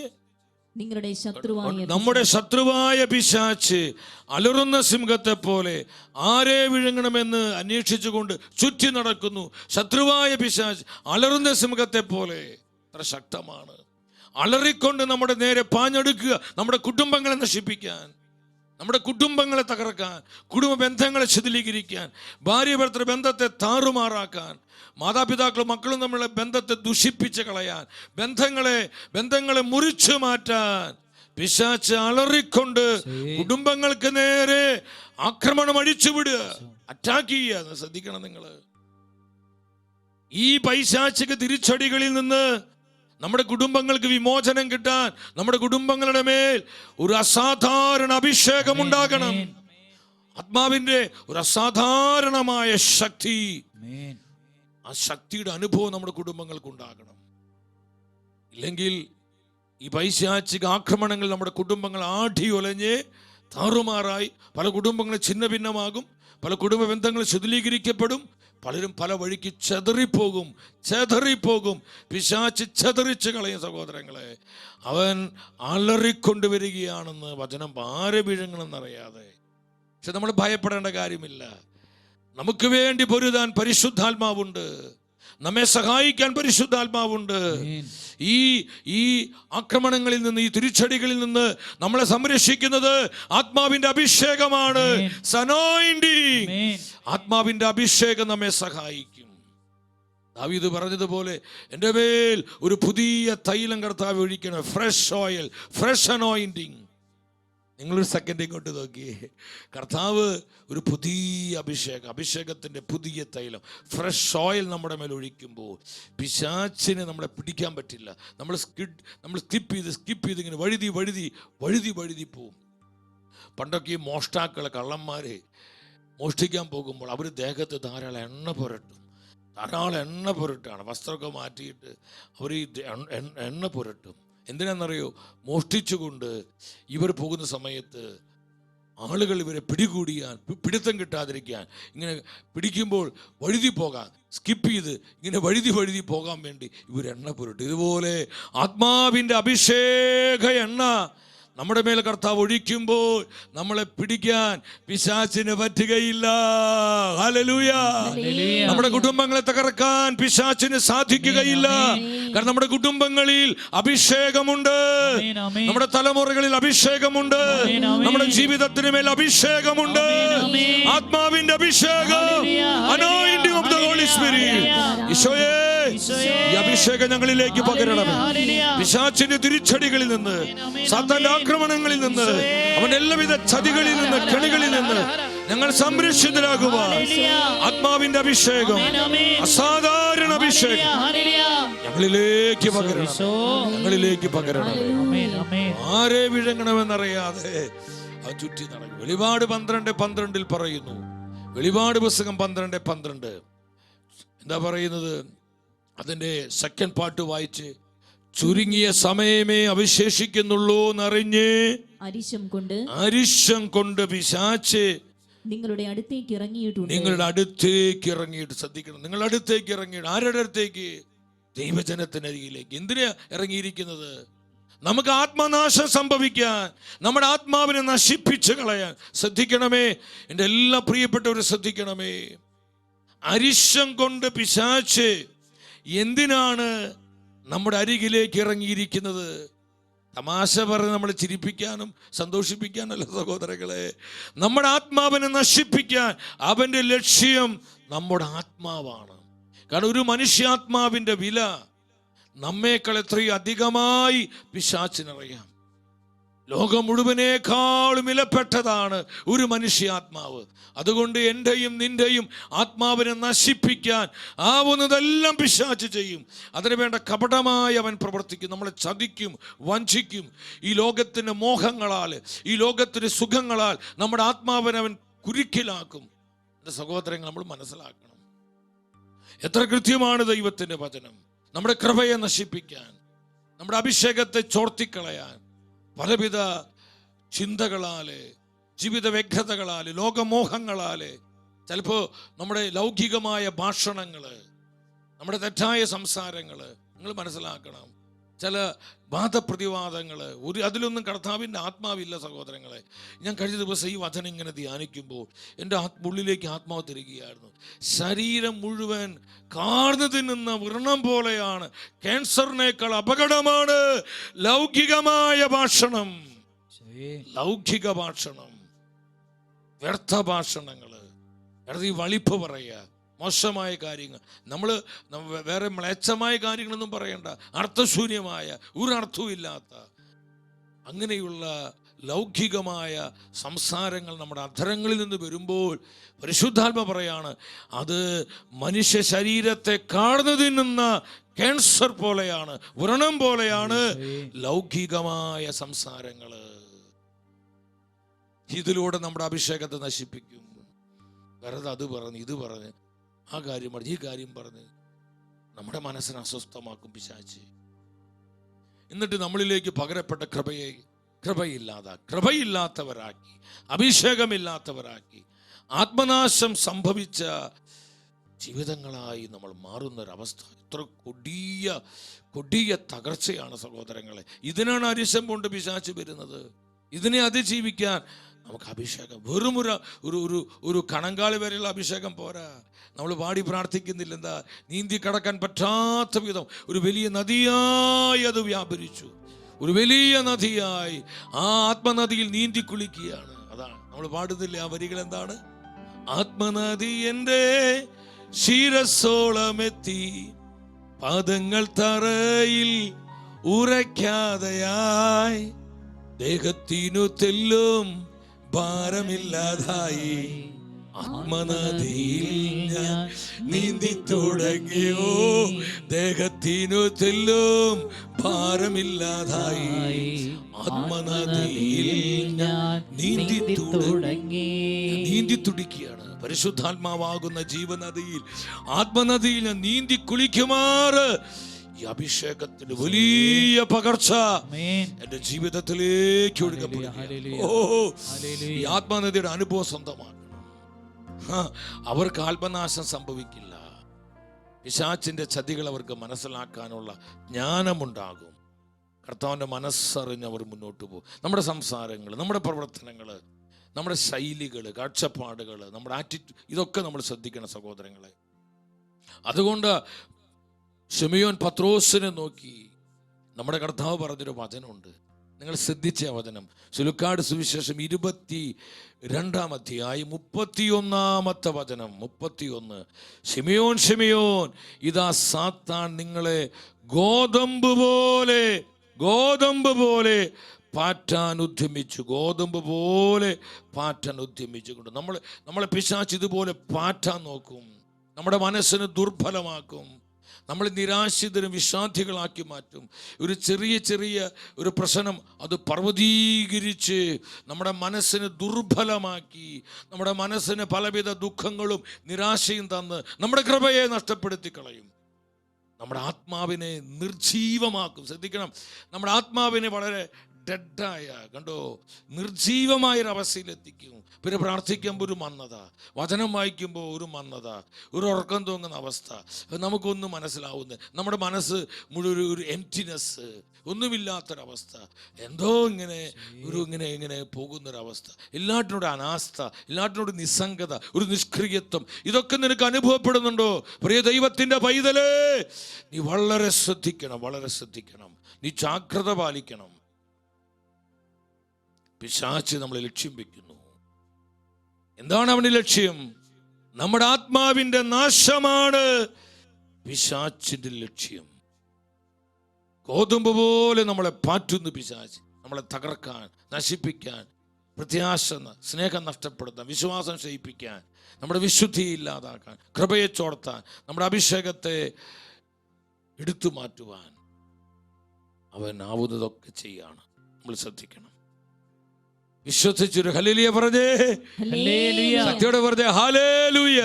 നിങ്ങളുടെ ശത്രുവായ നമ്മുടെ ശത്രുവായ പിശാച് അലറുന്ന സിംഹത്തെ പോലെ ആരെ വിഴുങ്ങണമെന്ന് അന്വേഷിച്ചുകൊണ്ട് ചുറ്റി നടക്കുന്നു. ശത്രുവായ പിശാച് അലറുന്ന സിംഹത്തെ പോലെ എത്ര ശക്തമാണ്. അലറിക്കൊണ്ട് നമ്മുടെ നേരെ പാഞ്ഞെടുക്കുക, നമ്മുടെ കുടുംബങ്ങളെ നശിപ്പിക്കാൻ, നമ്മുടെ കുടുംബങ്ങളെ തകർക്കാൻ, കുടുംബ ബന്ധങ്ങളെ ശിഥിലീകരിക്കാൻ, ഭാര്യ ഭർത്തൃ ബന്ധത്തെ താറുമാറാക്കാൻ, മാതാപിതാക്കളും മക്കളും തമ്മിലുള്ള ബന്ധത്തെ ദുഷിപ്പിച്ച് കളയാൻ, ബന്ധങ്ങളെ മുറിച്ചു മാറ്റാൻ പിശാച് അലറിക്കൊണ്ട് കുടുംബങ്ങൾക്ക് നേരെ ആക്രമണം അഴിച്ചുവിടുക, അറ്റാക്ക് ചെയ്യുക. ശ്രദ്ധിക്കണം നിങ്ങൾ. ഈ പൈശാചിക തിരിച്ചടികളിൽ നിന്ന് നമ്മുടെ കുടുംബങ്ങൾക്ക് വിമോചനം കിട്ടാൻ നമ്മുടെ കുടുംബങ്ങളുടെ മേൽ ഒരു അസാധാരണ അഭിഷേകം ഉണ്ടാകണം. ആത്മാവിന്റെ ഒരു അസാധാരണമായ ശക്തി, ആ ശക്തിയുടെ അനുഭവം നമ്മുടെ കുടുംബങ്ങൾക്ക് ഉണ്ടാകണം. ഇല്ലെങ്കിൽ ഈ പൈശാചിക ആക്രമണങ്ങൾ നമ്മുടെ കുടുംബങ്ങൾ ആടിയൊലഞ്ഞ് താറുമാറായി പല കുടുംബങ്ങളും ഛിന്ന ഭിന്നമാകും, പല കുടുംബ ബന്ധങ്ങൾ ശിഥിലീകരിക്കപ്പെടും, പലരും പല വഴിക്ക് ചെതറിപ്പോകും. പിശാച് ചെതറിച്ച് കളയും സഹോദരങ്ങളെ. അവൻ അലറിക്കൊണ്ടുവരികയാണെന്ന് വചനം ആരെ വിഴുങ്ങണമെന്നറിയാതെ. പക്ഷെ നമ്മൾ ഭയപ്പെടേണ്ട കാര്യമില്ല. നമുക്ക് വേണ്ടി പൊരുതാൻ പരിശുദ്ധാത്മാവുണ്ട്, നമ്മെ സഹായിക്കാൻ പരിശുദ്ധാത്മാവുണ്ട്. ഈ ആക്രമണങ്ങളിൽ നിന്ന്, ഈ തിരിച്ചടികളിൽ നിന്ന് നമ്മളെ സംരക്ഷിക്കുന്നത് ആത്മാവിന്റെ അഭിഷേകമാണ്. ആത്മാവിന്റെ അഭിഷേകം നമ്മെ സഹായിക്കും. ദാവീദ് പറഞ്ഞതുപോലെ എൻ്റെ മേൽ ഒരു പുതിയ തൈലം കർത്താവ് ഒഴിക്കണം, ഫ്രഷ് ഓയിൽ, ഫ്രഷ് അനോയിന്റിങ്. നിങ്ങളൊരു സെക്കൻഡ് ഇങ്ങോട്ട് നോക്കിയേ. കർത്താവ് ഒരു പുതിയ അഭിഷേകത്തിൻ്റെ പുതിയ തൈലം, ഫ്രഷ് ഓയിൽ നമ്മുടെ മേൽ ഒഴിക്കുമ്പോൾ പിശാചിനെ നമ്മളെ പിടിക്കാൻ പറ്റില്ല. നമ്മൾ സ്കിപ്പ് ചെയ്ത് ഇങ്ങനെ വഴുതി പോവും. പണ്ടൊക്കെ ഈ മോഷ്ടാക്കളെ, കള്ളന്മാരെ മോഷ്ടിക്കാൻ പോകുമ്പോൾ അവർ ദേഹത്ത് ധാരാളം എണ്ണ പുരട്ടാണ്. വസ്ത്രമൊക്കെ മാറ്റിയിട്ട് അവർ ഈ എണ്ണ പുരട്ടും. എന്തിനാണെന്നറിയോ? മോഷ്ടിച്ചുകൊണ്ട് ഇവർ പോകുന്ന സമയത്ത് ആളുകൾ ഇവരെ പിടുത്തം കിട്ടാതിരിക്കാൻ, ഇങ്ങനെ പിടിക്കുമ്പോൾ സ്കിപ്പ് ചെയ്ത് ഇങ്ങനെ വഴുതി പോകാൻ വേണ്ടി ഇവർ എണ്ണ പുരട്ടും. ഇതുപോലെ ആത്മാവിൻ്റെ അഭിഷേക എണ്ണ നമ്മുടെ മേൽ കർത്താവ് ഒഴിക്കുമ്പോൾ നമ്മളെ പിടിക്കാൻ പിശാചിന് പറ്റുകയില്ല. ഹല്ലേലൂയ. നമ്മുടെ കുടുംബങ്ങളെ തകർക്കാൻ പിശാചിന് സാധിക്കുകയില്ല. കാരണം നമ്മുടെ കുടുംബങ്ങളിൽ അഭിഷേകമുണ്ട്, നമ്മുടെ തലമുറകളിൽ അഭിഷേകമുണ്ട്, നമ്മുടെ ജീവിതത്തിന് മേൽ അഭിഷേകമുണ്ട്. ആത്മാവിന്റെ അഭിഷേകം, anointing of the Holy Spirit. ഈശോയേ, ഈ അഭിഷേകം ഞങ്ങളിലേക്ക് പകരണമേ. പിശാചിന്റെ തിരിച്ചടികളിൽ നിന്ന്, സാത്താന്റെ ആക്രമണങ്ങളിൽ നിന്ന്, അവന്റെ എല്ലാവിധ ചതികളിൽ നിന്ന്, കെണികളിൽ നിന്ന് ഞങ്ങൾ സംരക്ഷിതരാകുവാൻ ആത്മാവിന്റെ അഭിഷേകം, അസാധാരണ അഭിഷേകം ഞങ്ങളിലേക്ക് പകരണം. ആരെ വിഴുങ്ങണമെന്നറിയാതെ അവൻ ചുറ്റി നടക്കും. വെളിപാട് 12:12 പറയുന്നു. വെളിപാട് പുസ്തകം 12:12 എന്താ പറയുന്നത്? അതിന്റെ സെക്കൻഡ് പാർട്ട് വായിച്ച്, ചുരുങ്ങിയ സമയമേ അവശേഷിക്കുന്നുള്ളൂ എന്നറിഞ്ഞ് അരിശം കൊണ്ട് പിശാച് നിങ്ങളുടെ അടുത്തേക്ക് ഇറങ്ങിയിട്ടുണ്ട്. ശ്രദ്ധിക്കണം, നിങ്ങളുടെ അടുത്തേക്ക് ഇറങ്ങിയിട്ട്. ആരുടെ അടുത്തേക്ക്? ദൈവജനത്തിനരികിലേക്ക്. എന്തിനാ ഇറങ്ങിയിരിക്കുന്നത്? നമുക്ക് ആത്മനാശം സംഭവിക്കാൻ, നമ്മുടെ ആത്മാവിനെ നശിപ്പിച്ച് കളയാൻ. ശ്രദ്ധിക്കണമേ, എൻ്റെ എല്ലാ പ്രിയപ്പെട്ടവരും ശ്രദ്ധിക്കണമേ. അരിശം കൊണ്ട് പിശാച് എന്തിനാണ് നമ്മുടെ അരികിലേക്ക് ഇറങ്ങിയിരിക്കുന്നത്? തമാശ പറഞ്ഞ് നമ്മളെ ചിരിപ്പിക്കാനും സന്തോഷിപ്പിക്കാനല്ല സഹോദരങ്ങളെ. നമ്മുടെ ആത്മാവിനെ നശിപ്പിക്കാൻ അവൻ്റെ ലക്ഷ്യം നമ്മുടെ ആത്മാവാണ്. കാരണം ഒരു മനുഷ്യാത്മാവിൻ്റെ വില നമ്മേക്കാൾ എത്രയും അധികമായി പിശാചിനറിയാം. ലോകം മുഴുവനേക്കാളും വിലപ്പെട്ടതാണ് ഒരു മനുഷ്യാത്മാവ്. അതുകൊണ്ട് എൻ്റെയും നിൻ്റെയും ആത്മാവിനെ നശിപ്പിക്കാൻ ആവുന്നതെല്ലാം പിശാച് ചെയ്യും. അതിനു വേണ്ട കപടമായി അവൻ പ്രവർത്തിക്കും, നമ്മളെ ചതിക്കും, വഞ്ചിക്കും. ഈ ലോകത്തിൻ്റെ മോഹങ്ങളാൽ, ഈ ലോകത്തിൻ്റെ സുഖങ്ങളാൽ നമ്മുടെ ആത്മാവിനെ അവൻ കുരുക്കിലാക്കും. എൻ്റെ സഹോദരങ്ങൾ, നമ്മൾ മനസ്സിലാക്കണം, എത്ര കൃത്യമാണ് ദൈവത്തിൻ്റെ വചനം. നമ്മുടെ കൃപയെ നശിപ്പിക്കാൻ, നമ്മുടെ അഭിഷേകത്തെ ചോർത്തിക്കളയാൻ പലവിധ ചിന്തകളാല്, ജീവിത വ്യഗ്രതകളാല്, ലോകമോഹങ്ങളാല്, ചിലപ്പോൾ നമ്മുടെ ലൗകികമായ ഭാഷണങ്ങള്, നമ്മുടെ തെറ്റായ സംസാരങ്ങള്. നിങ്ങൾ മനസ്സിലാക്കണം, ചില വാദപ്രതിവാദങ്ങൾ, അതിലൊന്നും കർത്താവിൻ്റെ ആത്മാവില്ല സഹോദരങ്ങളെ. ഞാൻ കഴിഞ്ഞ ദിവസം ഈ വചനം ഇങ്ങനെ ധ്യാനിക്കുമ്പോൾ എൻ്റെ ഉള്ളിലേക്ക് ആത്മാവ് തരികയായിരുന്നു. ശരീരം മുഴുവൻ കാർന്നു തിന്നുന്ന വ്രണം പോലെയാണ്, ക്യാൻസറിനേക്കാൾ അപകടമാണ് ലൗകികമായ ഭാഷണം. ലൗകിക ഭാഷണം, വ്യർത്ഥ ഭാഷണങ്ങൾ, ഈ വളിപ്പ് പറയുക, മോശമായ കാര്യങ്ങൾ. നമ്മൾ വേറെ മ്ലേച്ഛമായ കാര്യങ്ങളൊന്നും പറയണ്ട, അർത്ഥശൂന്യമായ ഒരു അർത്ഥവും ഇല്ലാത്ത അങ്ങനെയുള്ള ലൗകികമായ സംസാരങ്ങൾ നമ്മുടെ അധരങ്ങളിൽ നിന്ന് വരുമ്പോൾ പരിശുദ്ധാത്മ പറയാണ്, അത് മനുഷ്യ ശരീരത്തെ കാർന്നു തിന്നുന്ന ക്യാൻസർ പോലെയാണ്, വ്രണം പോലെയാണ് ലൗകികമായ സംസാരങ്ങൾ. ഇതിലൂടെ നമ്മുടെ അഭിഷേകത്തെ നശിപ്പിക്കും. വെറുതെ അത് പറഞ്ഞ് ഇത് പറഞ്ഞ് ആ കാര്യം പറഞ്ഞ് ഈ കാര്യം പറഞ്ഞ് നമ്മുടെ മനസ്സിനെ അസ്വസ്ഥമാക്കും പിശാച്. എന്നിട്ട് നമ്മളിലേക്ക് പകരപ്പെട്ട കൃപയില്ലാത്തവരാക്കി, അഭിഷേകമില്ലാത്തവരാക്കി, ആത്മനാശം സംഭവിച്ച ജീവിതങ്ങളായി നമ്മൾ മാറുന്നൊരവസ്ഥ. എത്ര കൊടിയ തകർച്ചയാണ് സഹോദരങ്ങളെ. ഇതിനാണ് അരിശം കൊണ്ട് പിശാച് വരുന്നത്. ഇതിനെ അതിജീവിക്കാൻ നമുക്ക് അഭിഷേകം, വെറും ഒരു കണങ്കാളി വരെയുള്ള അഭിഷേകം പോരാ. നമ്മൾ പാടി പ്രാർത്ഥിക്കുന്നില്ല, എന്താ, നീന്തി കടക്കാൻ പറ്റാത്ത വിധം ഒരു വലിയ നദിയായി അത് വ്യാപരിച്ചു. ഒരു വലിയ നദിയായി ആ ആത്മനദിയിൽ നീന്തി കുളിക്കുകയാണ്. അതാണ് നമ്മൾ പാടുന്നില്ല ആ വരികൾ. എന്താണ്? ആത്മനദി എൻ്റെ ശിരസ്സോളമെത്തി, പാദങ്ങൾ തറയിൽ ഉറയ്ക്കാതെയായി, ദേഹത്തിനു തെല്ലും ഭാരമില്ലാതായി, ആത്മനദിയിൽ ഞാൻ നീന്തി തുടങ്ങിയോ, ദേഹത്തിനു തെല്ലും ഭാരമില്ലാതായി, ആത്മനദിയിൽ ഞാൻ നീന്തി തുടിക്കുകയാണ്. പരിശുദ്ധാത്മാവാകുന്ന ജീവനദിയിൽ, ആത്മനദിയിൽ ഞാൻ നീന്തി കുളിക്കുമാറ് ഈ അഭിഷേകത്തിന്റെ വലിയ പകർച്ച എന്റെ ജീവിതത്തിലേക്ക് ഒഴുകപ്പെടുകയാണ്. ഈ ആത്മനദിയുടെ അനുഭവം സ്വന്തമാക്കണം. അവർക്ക് ആത്മനാശം സംഭവിക്കില്ല. പിശാചിന്റെ ചതികൾ അവർക്ക് മനസ്സിലാക്കാനുള്ള ജ്ഞാനമുണ്ടാകും. കർത്താവിന്റെ മനസ്സറിഞ്ഞ് അവർ മുന്നോട്ട് പോകും. നമ്മുടെ സംസാരങ്ങൾ, നമ്മുടെ പ്രവർത്തനങ്ങൾ, നമ്മുടെ ശൈലികൾ, കാഴ്ചപ്പാടുകൾ, നമ്മുടെ ആറ്റിറ്റ്യൂഡ്, ഇതൊക്കെ നമ്മൾ ശ്രദ്ധിക്കണം സഹോദരങ്ങളെ. അതുകൊണ്ട് ശിമയോൻ പത്രോസിനെ നോക്കി നമ്മുടെ കർത്താവ് പറഞ്ഞൊരു വചനമുണ്ട്. നിങ്ങൾ ശ്രദ്ധിച്ച വചനം സുലുക്കാട് സുവിശേഷം 22-ാം അധ്യായം 31-ാമത്തെ വചനം. 31. ശിമയോൻ ശിമയോൻ, ഇതാ സാത്താൻ നിങ്ങളെ ഗോതമ്പ് പോലെ പാറ്റാൻ ഉദ്യമിച്ചു. ഗോതമ്പ് പോലെ പാറ്റാൻ ഉദ്യമിച്ചുകൊണ്ട് നമ്മളെ പിശാച് ഇതുപോലെ പാറ്റാൻ നോക്കും. നമ്മുടെ മനസ്സിനെ ദുർബലമാക്കും. നമ്മൾ നിരാശിതരും വിഷാദികളാക്കി മാറ്റും. ഒരു ചെറിയ ഒരു പ്രശ്നം അത് പർവ്വതീകരിച്ച് നമ്മുടെ മനസ്സിനെ ദുർബലമാക്കി, നമ്മുടെ മനസ്സിന് പലവിധ ദുഃഖങ്ങളും നിരാശയും തന്ന് നമ്മുടെ കൃപയെ നഷ്ടപ്പെടുത്തി കളയും. നമ്മുടെ ആത്മാവിനെ നിർജീവമാക്കും. ശ്രദ്ധിക്കണം, നമ്മുടെ ആത്മാവിനെ വളരെ ഡെഡായ, കണ്ടോ, നിർജീവമായൊരവസ്ഥയിലെത്തിക്കും. പിന്നെ പ്രാർത്ഥിക്കുമ്പോൾ ഒരു മന്ദത, വചനം വായിക്കുമ്പോൾ ഒരു മന്ദത, ഒരു ഉറക്കം തോന്നുന്ന അവസ്ഥ, നമുക്കൊന്നും മനസ്സിലാവുന്ന, നമ്മുടെ മനസ്സ് മുഴുവൻ ഒരു എംപ്റ്റിനെസ്, ഒന്നുമില്ലാത്തൊരവസ്ഥ, എന്തോ ഇങ്ങനെ പോകുന്നൊരവസ്ഥ, എല്ലാറ്റിനോട് അനാസ്ഥ, എല്ലാറ്റിനോട് നിസ്സംഗത, ഒരു നിഷ്ക്രിയത്വം, ഇതൊക്കെ നിനക്ക് അനുഭവപ്പെടുന്നുണ്ടോ? പ്രിയ ദൈവത്തിൻ്റെ പൈതലേ, നീ വളരെ ശ്രദ്ധിക്കണം, നീ ജാഗ്രത പാലിക്കണം. പിശാച് നമ്മളെ ലക്ഷ്യം വെക്കുന്നു. എന്താണ് അവന്റെ ലക്ഷ്യം? നമ്മുടെ ആത്മാവിന്റെ നാശമാണ് പിശാചിന്റെ ലക്ഷ്യം. ഗോതമ്പ് പോലെ നമ്മളെ പാറ്റുന്നു പിശാച്, നമ്മളെ തകർക്കാൻ, നശിപ്പിക്കാൻ, പ്രത്യാശ, സ്നേഹം നഷ്ടപ്പെടുത്താൻ, വിശ്വാസം ക്ഷയിപ്പിക്കാൻ, നമ്മുടെ വിശുദ്ധി ഇല്ലാതാക്കാൻ, കൃപയെ ചോർത്താൻ, നമ്മുടെ അഭിഷേകത്തെ എടുത്തു മാറ്റുവാൻ അവൻ ആവുന്നതൊക്കെ ചെയ്യാണ്. നമ്മൾ ശ്രദ്ധിക്കണം. വിശ്വസിച്ചൊരു ഹല്ലേലൂയ പറഞ്ഞേ, ശക്തിയോടെ പറഞ്ഞേ ഹല്ലേലൂയ.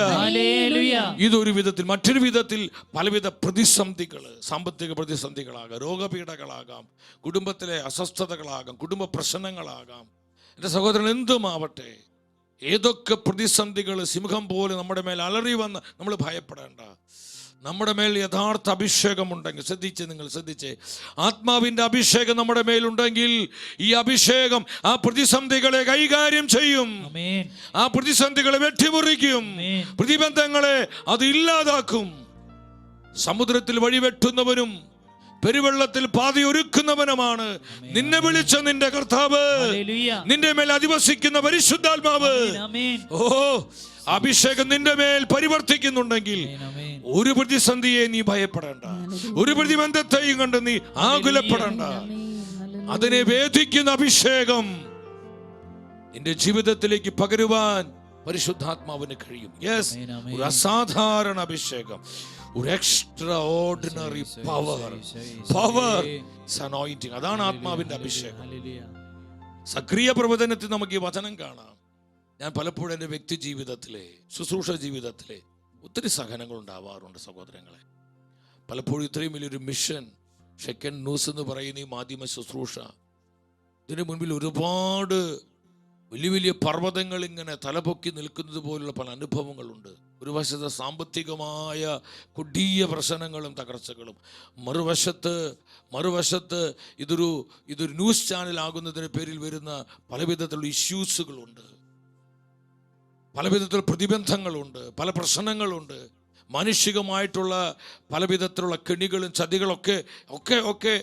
ഇതൊരു വിധത്തിൽ. മറ്റൊരു വിധത്തിൽ പലവിധ പ്രതിസന്ധികൾ, സാമ്പത്തിക പ്രതിസന്ധികളാകാം, രോഗപീഠകളാകാം, കുടുംബത്തിലെ അസ്വസ്ഥതകളാകാം, കുടുംബ പ്രശ്നങ്ങളാകാം. എൻ്റെ സഹോദരൻ, എന്തുമാവട്ടെ, ഏതൊക്കെ പ്രതിസന്ധികൾ സിംഹം പോലെ നമ്മുടെ മേൽ അലറി വന്ന് നമ്മൾ ഭയപ്പെടേണ്ട. നമ്മുടെ മേൽ യഥാർത്ഥ അഭിഷേകമുണ്ടെങ്കിൽ, നിങ്ങൾ ശ്രദ്ധിച്ചേ, ആത്മാവിൻ്റെ അഭിഷേകം നമ്മുടെ മേലുണ്ടെങ്കിൽ ഈ അഭിഷേകം ആ പ്രതിസന്ധികളെ കൈകാര്യം ചെയ്യും. ആ പ്രതിസന്ധികളെ വെട്ടിമുറിക്കും. പ്രതിബന്ധങ്ങളെ അത് ഇല്ലാതാക്കും. സമുദ്രത്തിൽ വഴിവെട്ടുന്നവനും പെരുവെള്ളത്തിൽ പാതി ഒരുക്കുന്നവനുമാണ് നിന്നെ വിളിച്ച നിന്റെ കർത്താവ്, നിന്റെ മേൽ അധിവസിക്കുന്ന പരിശുദ്ധാത്മാവ്. ഓ, അഭിഷേകം നിന്റെ മേൽ പരിവർത്തിക്കുന്നുണ്ടെങ്കിൽ ഒരു പ്രതിസന്ധിയെ നീ ഭയപ്പെടേണ്ട, ഒരു പ്രതിബന്ധത്തെയും കണ്ട് നീ ആകുലപ്പെടേണ്ട. അതിനെ വേദിക്കുന്ന അഭിഷേകം നിന്റെ ജീവിതത്തിലേക്ക് പകരുവാൻ പരിശുദ്ധാത്മാവിന് കഴിയും. യെസ്, ഒരു അസാധാരണ അഭിഷേകം, ഒരു എക്സ്ട്രാ ഓർഡിനറി പവർ. അനോയിന്റിങ്, അതാണ് ആത്മാവിന്റെ അഭിഷേകം. സക്രിയ പ്രവചനത്തിൽ നമുക്ക് ഈ വചനം കാണാം. ഞാൻ പലപ്പോഴും എൻ്റെ വ്യക്തി ജീവിതത്തിലെ, ശുശ്രൂഷ ജീവിതത്തിലെ ഒത്തിരി സഹനങ്ങൾ ഉണ്ടാവാറുണ്ട് സഹോദരങ്ങളെ. പലപ്പോഴും ഇത്രയും വലിയൊരു മിഷൻ, സെക്കൻഡ് ന്യൂസ് എന്ന് പറയുന്ന ഈ മാധ്യമ ശുശ്രൂഷ, ഇതിന് മുൻപിൽ ഒരുപാട് വലിയ വലിയ പർവ്വതങ്ങൾ ഇങ്ങനെ തലപൊക്കി നിൽക്കുന്നത് പോലുള്ള പല അനുഭവങ്ങളുണ്ട്. ഒരു വശത്ത് സാമ്പത്തികമായ കൊടിയ പ്രശ്നങ്ങളും തകർച്ചകളും, മറുവശത്ത് ഇതൊരു ന്യൂസ് ചാനൽ ആകുന്നതിന് പേരിൽ വരുന്ന പലവിധത്തിലുള്ള ഇഷ്യൂസുകളുണ്ട്, പലവിധത്തിലുള്ള പ്രതിബന്ധങ്ങളുണ്ട്, പല പ്രശ്നങ്ങളുണ്ട്. മാനുഷികമായിട്ടുള്ള പലവിധത്തിലുള്ള കെണികളും ചതികളൊക്കെ ഒക്കെ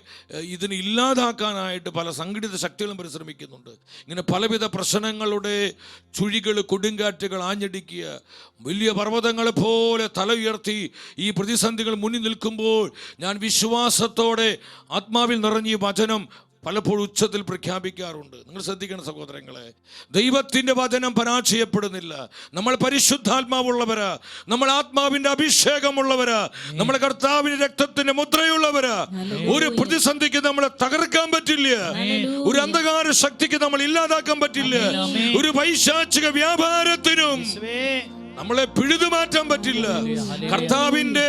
ഇതിന് ഇല്ലാതാക്കാനായിട്ട് പല സംഘടിത ശക്തികളും പരിശ്രമിക്കുന്നുണ്ട്. ഇങ്ങനെ പലവിധ പ്രശ്നങ്ങളുടെ ചുഴികൾ, കൊടുങ്കാറ്റുകൾ ആഞ്ഞടിക്കുക, വലിയ പർവ്വതങ്ങളെ പോലെ തല ഉയർത്തി ഈ പ്രതിസന്ധികൾ മുന്നിൽ നിൽക്കുമ്പോൾ ഞാൻ വിശ്വാസത്തോടെ ആത്മാവിൽ നിറഞ്ഞ വചനം പലപ്പോഴും ഉച്ചത്തിൽ പ്രഖ്യാപിക്കാറുണ്ട്. നിങ്ങൾ ശ്രദ്ധിക്കണം സഹോദരങ്ങളെ, ദൈവത്തിൻ്റെ വചനം പരാജയപ്പെടുന്നില്ല. നമ്മൾ പരിശുദ്ധാത്മാവുള്ളവരാ, നമ്മൾ ആത്മാവിൻ്റെ അഭിഷേകമുള്ളവരാ, നമ്മുടെ കർത്താവിന്റെ രക്തത്തിന്റെ മുദ്രയുള്ളവരാ. ഒരു പ്രതിസന്ധിക്ക് നമ്മളെ തകർക്കാൻ പറ്റില്ല, ഒരു അന്ധകാര ശക്തിക്ക് നമ്മൾ ഇല്ലാതാക്കാൻ പറ്റില്ല, ഒരു പൈശാചിക വ്യാപാരത്തിനും നമ്മളെ പിഴുതുമാറ്റാൻ പറ്റില്ല. കർത്താവിന്റെ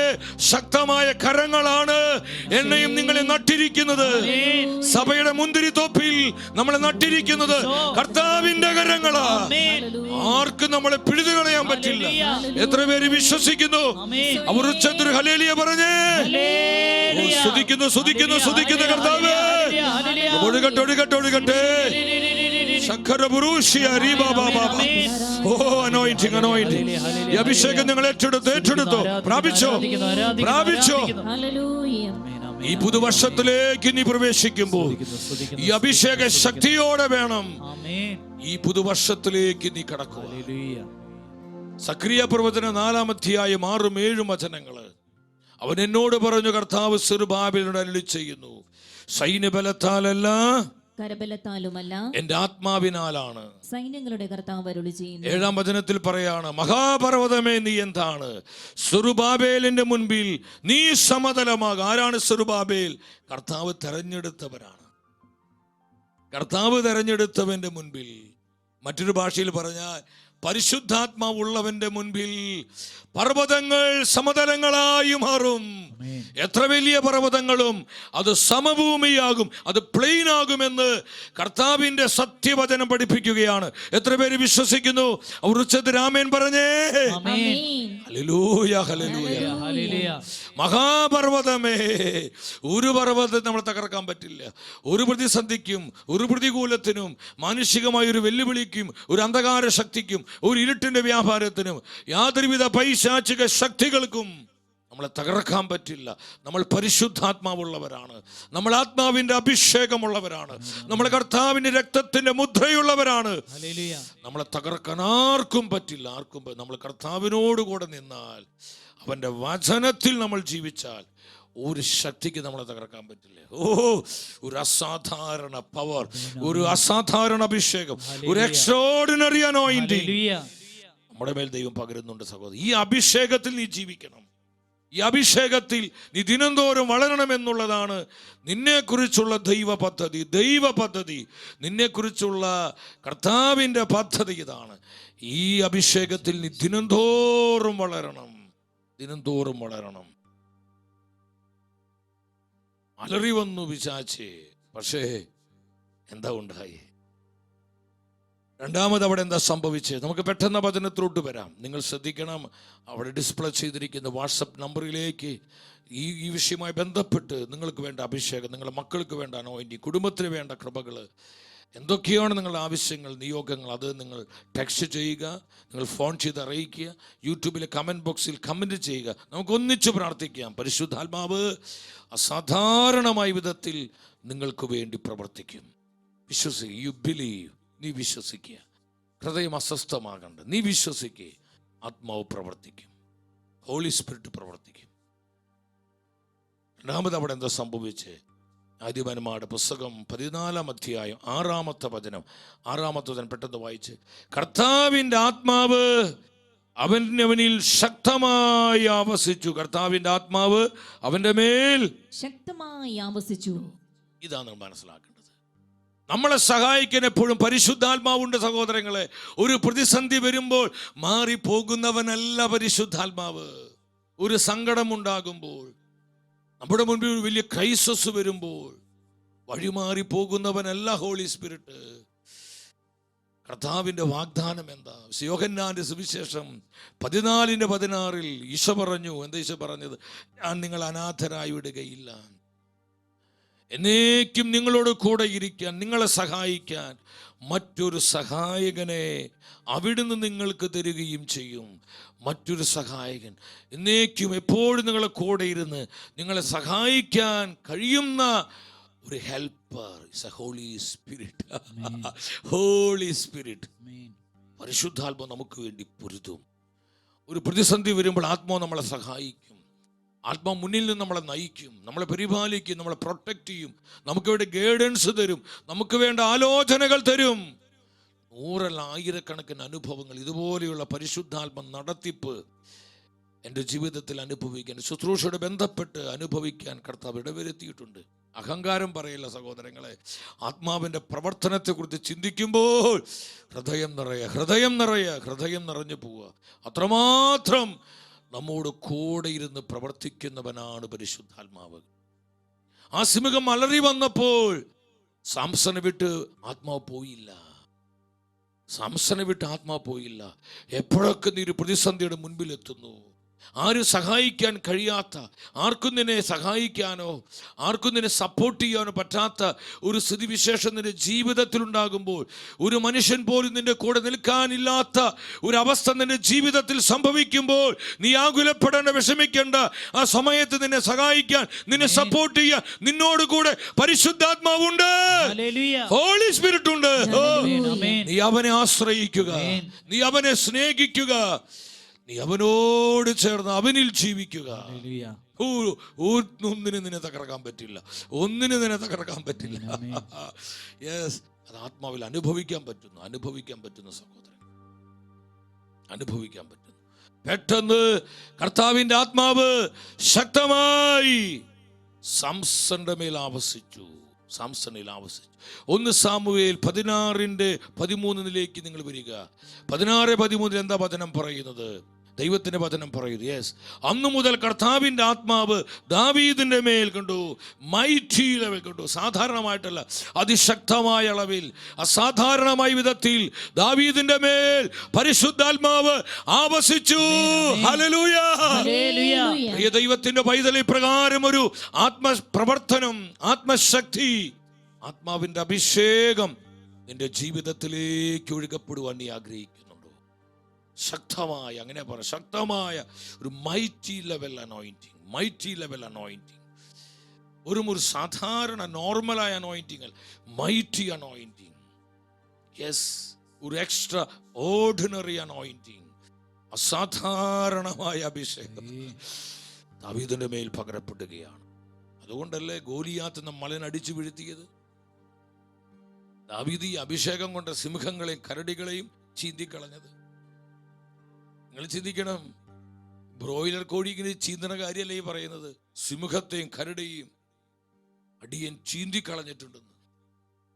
ശക്തമായ കരങ്ങളാണ് എന്നെയും നിങ്ങളെ നട്ടിരിക്കുന്നത്. സഭയുടെ മുന്തിരിത്തോപ്പിൽ നമ്മളെ നട്ടിരിക്കുന്നത് കർത്താവിന്റെ കരങ്ങളാ. ആർക്കും നമ്മളെ പിഴുതുകളയാൻ പറ്റില്ല. എത്ര പേര് വിശ്വസിക്കുന്നു? അവർ ഉച്ചത്തിൽ ഹല്ലേലൂയ പറഞ്ഞേ. സ്തുതിക്കുന്നു കർത്താവേ. ഒഴുകട്ടെ. ഈ അഭിഷേകം നിങ്ങൾ ഏറ്റെടുത്തോ, പ്രാപിച്ചോ. ഈ പുതുവർഷത്തിലേക്ക് നീ പ്രവേശിക്കുമ്പോൾ ഈ അഭിഷേക ശക്തിയോടെ വേണം ഈ പുതുവർഷത്തിലേക്ക് നീ കടക്കുക. സക്രിയ പ്രവചന 4-ാം അധ്യായം 6-7 വചനങ്ങള്. അവൻ എന്നോട് പറഞ്ഞു, കർത്താവ് സെറുബാബേലിനോട് അരുളി ചെയ്യുന്നു, സൈന്യബലത്താലല്ല കരബലത്താലുമല്ല എന്റെ ആത്മാവിനാലാണ് സൈന്യങ്ങളുടെ കർത്താവ് അരുളി ചെയ്യുന്നു. 7-ാം വചനത്തിൽ പറയാണ്, മഹാപർവ്വതമേ നീ എന്താണ്? സെറുബാബേലിന്റെ മുൻപിൽ നീ സമതലമാകും. ആരാണ് സെറുബാബേൽ? കർത്താവ് തെരഞ്ഞെടുത്തവരാണ്. കർത്താവ് തെരഞ്ഞെടുത്തവന്റെ മുൻപിൽ, മറ്റൊരു ഭാഷയിൽ പറഞ്ഞാൽ പരിശുദ്ധാത്മാവ് ഉള്ളവന്റെ മുൻപിൽ പർവ്വതങ്ങൾ സമതലങ്ങളായി മാറും. എത്ര വലിയ പർവ്വതങ്ങളും അത് സമഭൂമിയാകും, അത് പ്ലെയിൻ ആകുമെന്ന് കർത്താവിന്റെ സത്യവചനം പഠിപ്പിക്കുകയാണ്. എത്ര പേര് വിശ്വസിക്കുന്നു? അവർ ഉച്ചത്തിൽ ആമേൻ പറഞ്ഞേ. ഹല്ലേലൂയ. മഹാപർവ്വതമേ, ഒരു പർവ്വതത്തെ നമ്മൾ തകർക്കാൻ പറ്റില്ല. ഒരു പ്രതിസന്ധിക്കും, ഒരു പ്രതികൂലത്തിനും, മാനുഷികമായ ഒരു വെല്ലുവിളിക്കും, ഒരു അന്ധകാര ശക്തിക്കും, ഒരു ഇരുട്ടിന്റെ വ്യാപാരത്തിനും, യാതൊരുവിധ പൈശാചിക ശക്തികൾക്കും നമ്മളെ തകർക്കാൻ പറ്റില്ല. നമ്മൾ പരിശുദ്ധാത്മാവുള്ളവരാണ്, നമ്മൾ ആത്മാവിന്റെ അഭിഷേകമുള്ളവരാണ്, നമ്മൾ കർത്താവിന്റെ രക്തത്തിന്റെ മുദ്രയുള്ളവരാണ്. നമ്മളെ തകർക്കാൻ ആർക്കും പറ്റില്ല. നമ്മൾ കർത്താവിനോട് കൂടെ നിന്നാൽ, അവന്റെ വചനത്തിൽ നമ്മൾ ജീവിച്ചാൽ ഒരു ശക്തിക്ക് നമ്മളെ തകർക്കാൻ പറ്റില്ല. ഒരു അസാധാരണ പവർ, ഒരു അസാധാരണ അഭിഷേകം, ഒരു എക്സ്ട്രാordinary anointing നമ്മുടെ മേൽ ദൈവം പകരുന്നുണ്ട് സഹോദരൻ. ഈ അഭിഷേകത്തിൽ നീ ജീവിക്കണം. ഈ അഭിഷേകത്തിൽ നീ ദിനംതോറും വളരണമെന്നുള്ളതാണ് നിന്നെക്കുറിച്ചുള്ള ദൈവ പദ്ധതി. നിന്നെക്കുറിച്ചുള്ള കർത്താവിൻ്റെ പദ്ധതി ഇതാണ്. ഈ അഭിഷേകത്തിൽ നീ ദിനംതോറും വളരണം. അലറി വന്നു പിശാചേ, പക്ഷേ എന്താ ഉണ്ടായി? രണ്ടാമത് അവിടെ എന്താ സംഭവിച്ചത്? നമുക്ക് പെട്ടെന്ന് വചനത്തിലോട്ട് വരാം. നിങ്ങൾ ശ്രദ്ധിക്കണം, അവിടെ ഡിസ്പ്ലേ ചെയ്തിരിക്കുന്ന വാട്സപ്പ് നമ്പറിലേക്ക് ഈ വിഷയവുമായി ബന്ധപ്പെട്ട് നിങ്ങൾക്ക് വേണ്ട അഭിഷേകം, നിങ്ങളുടെ മക്കൾക്ക് വേണ്ട അനോയിന്റിങ്, കുടുംബത്തിന് വേണ്ട കൃപകൾ, എന്തൊക്കെയാണ് നിങ്ങളുടെ ആവശ്യങ്ങൾ, നിയോഗങ്ങൾ, അത് നിങ്ങൾ ടെക്സ്റ്റ് ചെയ്യുക, നിങ്ങൾ ഫോൺ ചെയ്ത് അറിയിക്കുക, യൂട്യൂബിലെ കമൻറ്റ് ബോക്സിൽ കമൻറ്റ് ചെയ്യുക. നമുക്ക് ഒന്നിച്ച് പ്രാർത്ഥിക്കാം. പരിശുദ്ധാത്മാവ് അസാധാരണമായ വിധത്തിൽ നിങ്ങൾക്ക് വേണ്ടി പ്രവർത്തിക്കും. വിശ്വസിക്കുക. You believe. നീ വിശ്വസിക്കുക. ഹൃദയം അസ്വസ്ഥമാകണ്ട. നീ വിശ്വസിക്കുക. ആത്മാവ് പ്രവർത്തിക്കും. ഹോളി സ്പിരിറ്റ് പ്രവർത്തിക്കും. രണ്ടാമത് അവിടെ എന്താ സംഭവിച്ചേ? ആദിപന്മാരുടെ പുസ്തകം 14-ാം അധ്യായം 6-ാമത്തെ വചനം പെട്ടെന്ന് വായിച്ച്. കർത്താവിൻ്റെ ആത്മാവ് അവനിൽ ശക്തമായി ആവസിച്ചു. കർത്താവിൻ്റെ ആത്മാവ് അവൻ്റെ മേൽ ശക്തമായി ആവസിച്ചു. ഇതാണ് നമ്മൾ മനസ്സിലാക്കേണ്ടത്. നമ്മളെ സഹായിക്കാൻ എപ്പോഴും പരിശുദ്ധാത്മാവുണ്ട് സഹോദരങ്ങളെ. ഒരു പ്രതിസന്ധി വരുമ്പോൾ മാറിപ്പോകുന്നവനല്ല പരിശുദ്ധാത്മാവ്. ഒരു സങ്കടമുണ്ടാകുമ്പോൾ, നമ്മുടെ മുൻപിൽ വലിയ ക്രൈസിസ് വരുമ്പോൾ വഴിമാറി പോകുന്നവനല്ല ഹോളി സ്പിരിറ്റ്. കർത്താവിൻ്റെ വാഗ്ദാനം എന്താ? യോഹന്നാന്റെ സുവിശേഷം 14:16 ഈശോ പറഞ്ഞു. എന്താ ഈശോ പറഞ്ഞത്? ഞാൻ നിങ്ങൾ അനാഥരായി വിടുകയില്ല, എന്നേക്കും നിങ്ങളോട് കൂടെ ഇരിക്കാൻ, നിങ്ങളെ സഹായിക്കാൻ മറ്റൊരു സഹായകനെ അവിടുന്ന് നിങ്ങൾക്ക് തരികയും ചെയ്യും. മറ്റൊരു സഹായകൻ എന്നേക്കും എപ്പോഴും നിങ്ങളെ കൂടെ ഇരുന്ന് നിങ്ങളെ സഹായിക്കാൻ കഴിയുന്ന ഒരു helper is a holy spirit. Holy spirit, പരിശുദ്ധാത്മാവ് നമുക്ക് വേണ്ടി പൊരുതും. ഒരു പ്രതിസന്ധി വരുമ്പോൾ ആത്മാവ് നമ്മളെ സഹായിക്കും. ആത്മാവ് മുന്നിൽ നിന്ന് നമ്മളെ നയിക്കും, നമ്മളെ പരിപാലിക്കും, നമ്മളെ പ്രൊട്ടക്റ്റ് ചെയ്യും, നമുക്ക് വേണ്ടി ഗൈഡൻസ് തരും, നമുക്ക് വേണ്ട ആലോചനകൾ തരും. 100 ആയിരക്കണക്കിന് അനുഭവങ്ങൾ, ഇതുപോലെയുള്ള പരിശുദ്ധാത്മ നടത്തിപ്പ് എൻ്റെ ജീവിതത്തിൽ അനുഭവിക്കാൻ, ശുശ്രൂഷയോട് ബന്ധപ്പെട്ട് അനുഭവിക്കാൻ കർത്താവ് ഇടവരുത്തിയിട്ടുണ്ട്. അഹങ്കാരം പറയില്ല സഹോദരങ്ങളെ. ആത്മാവിൻ്റെ പ്രവർത്തനത്തെക്കുറിച്ച് ചിന്തിക്കുമ്പോൾ ഹൃദയം നിറഞ്ഞു പോവുക. അത്രമാത്രം നമ്മോട് കൂടെ ഇരുന്ന് പ്രവർത്തിക്കുന്നവനാണ് പരിശുദ്ധാത്മാവ്. ആ സിംഹം അലറി വന്നപ്പോൾ സാംസനെ വിട്ട് ആത്മാവ് പോയില്ല. എപ്പോഴൊക്കെ നീ ഒരു പ്രതിസന്ധിയുടെ മുൻപിൽ എത്തുന്നു, ആരും സഹായിക്കാൻ കഴിയാത്ത, ആർക്കും നിന്നെ സഹായിക്കാനോ ആർക്കും നിന്നെ സപ്പോർട്ട് ചെയ്യാനോ പറ്റാത്ത ഒരു സ്ഥിതിവിശേഷം നിന്റെ ജീവിതത്തിലുണ്ടാകുമ്പോൾ, ഒരു മനുഷ്യൻ പോലും നിന്റെ കൂടെ നിൽക്കാനില്ലാത്ത ഒരു അവസ്ഥ നിന്റെ ജീവിതത്തിൽ സംഭവിക്കുമ്പോൾ നീ ആകുലപ്പെടേണ്ട, വിഷമിക്കേണ്ട. ആ സമയത്ത് നിന്നെ സഹായിക്കാൻ, നിന്നെ സപ്പോർട്ട് ചെയ്യാൻ നിന്നോട് കൂടെ പരിശുദ്ധാത്മാവുണ്ട്, ഹോളി സ്പിരിറ്റ് ഉണ്ട്. നീ അവനെ ആശ്രയിക്കുക, നീ അവനെ സ്നേഹിക്കുക, നീ അവനോട് ചേർന്ന് അവനിൽ ജീവിക്കുക. ഒന്നിനും നിന്നെ തകർക്കാൻ പറ്റില്ല. യെസ്, അത് ആത്മാവിൽ അനുഭവിക്കാൻ പറ്റുന്ന സഹോദരൻ, അനുഭവിക്കാൻ പറ്റുന്നു. പെട്ടെന്ന് കർത്താവിൻ്റെ ആത്മാവ് ശക്തമായി സാംസന്റെ മേൽ ആവസിച്ചു. 1 സാമുവേൽ 16:13 നിങ്ങൾ വരിക. 16:13 എന്താ വചനം പറയുന്നത്? ദൈവത്തിന്റെ വചനം പറയുന്നു. യെസ്, അന്നു മുതൽ കർത്താവിൻ്റെ ആത്മാവ് ദാവീദിന്റെ മേൽ കണ്ടു, മൈറ്റി ലെവൽ കണ്ടു. സാധാരണമായിട്ടല്ല, അതിശക്തമായ അളവിൽ, അസാധാരണമായ വിധത്തിൽ ദാവീദിന്റെ മേൽ പരിശുദ്ധാത്മാവ് ആവസിച്ചു. ഹല്ലേലൂയ. പ്രിയ ദൈവത്തിന്റെ പൈതൽ, പ്രകാരം ഒരു ആത്മപ്രവർത്തനം, ആത്മശക്തി, ആത്മാവിന്റെ അഭിഷേകം നിന്റെ ജീവിതത്തിലേക്ക് ഒഴുകപ്പെടുവാൻ നീ ആഗ്രഹിക്കുന്നുണ്ടോ? ശക്തമായ, അങ്ങനെ പറ, ശക്തമായ ഒരു മൈറ്റി ലെവൽ അനോയിന്റിങ്. ഒരു സാധാരണ നോർമലായ അനോയിന്റിങ്, മൈറ്റി അനോയിന്റിങ്. യെസ്, ഒരു എക്സ്ട്രാ ഓർഡിനറി അനോയിന്റിങ്, അസാധാരണമായ അഭിഷേകം ദാവീദിന്റെ മേൽ പകരപ്പെടുകയാണ്. അതുകൊണ്ടല്ലേ ഗോലിയാത്ത് എന്ന മലൻ അടിച്ചു വീഴ്ത്തിയത്? ദാവീദ് ഈ അഭിഷേകം കൊണ്ട് സിംഹങ്ങളെയും കരടികളെയും ചീന്തിക്കളഞ്ഞത്. നിങ്ങൾ ചിന്തിക്കണം, ബ്രോയിലർ കോഴി ഇങ്ങനെ ചീന്തണ കാര്യമല്ലേ ഈ പറയുന്നത്? സിംഹത്തെയും കരടിയെയും അടിയൻ ചീന്തിക്കളഞ്ഞിട്ടുണ്ടെന്ന്.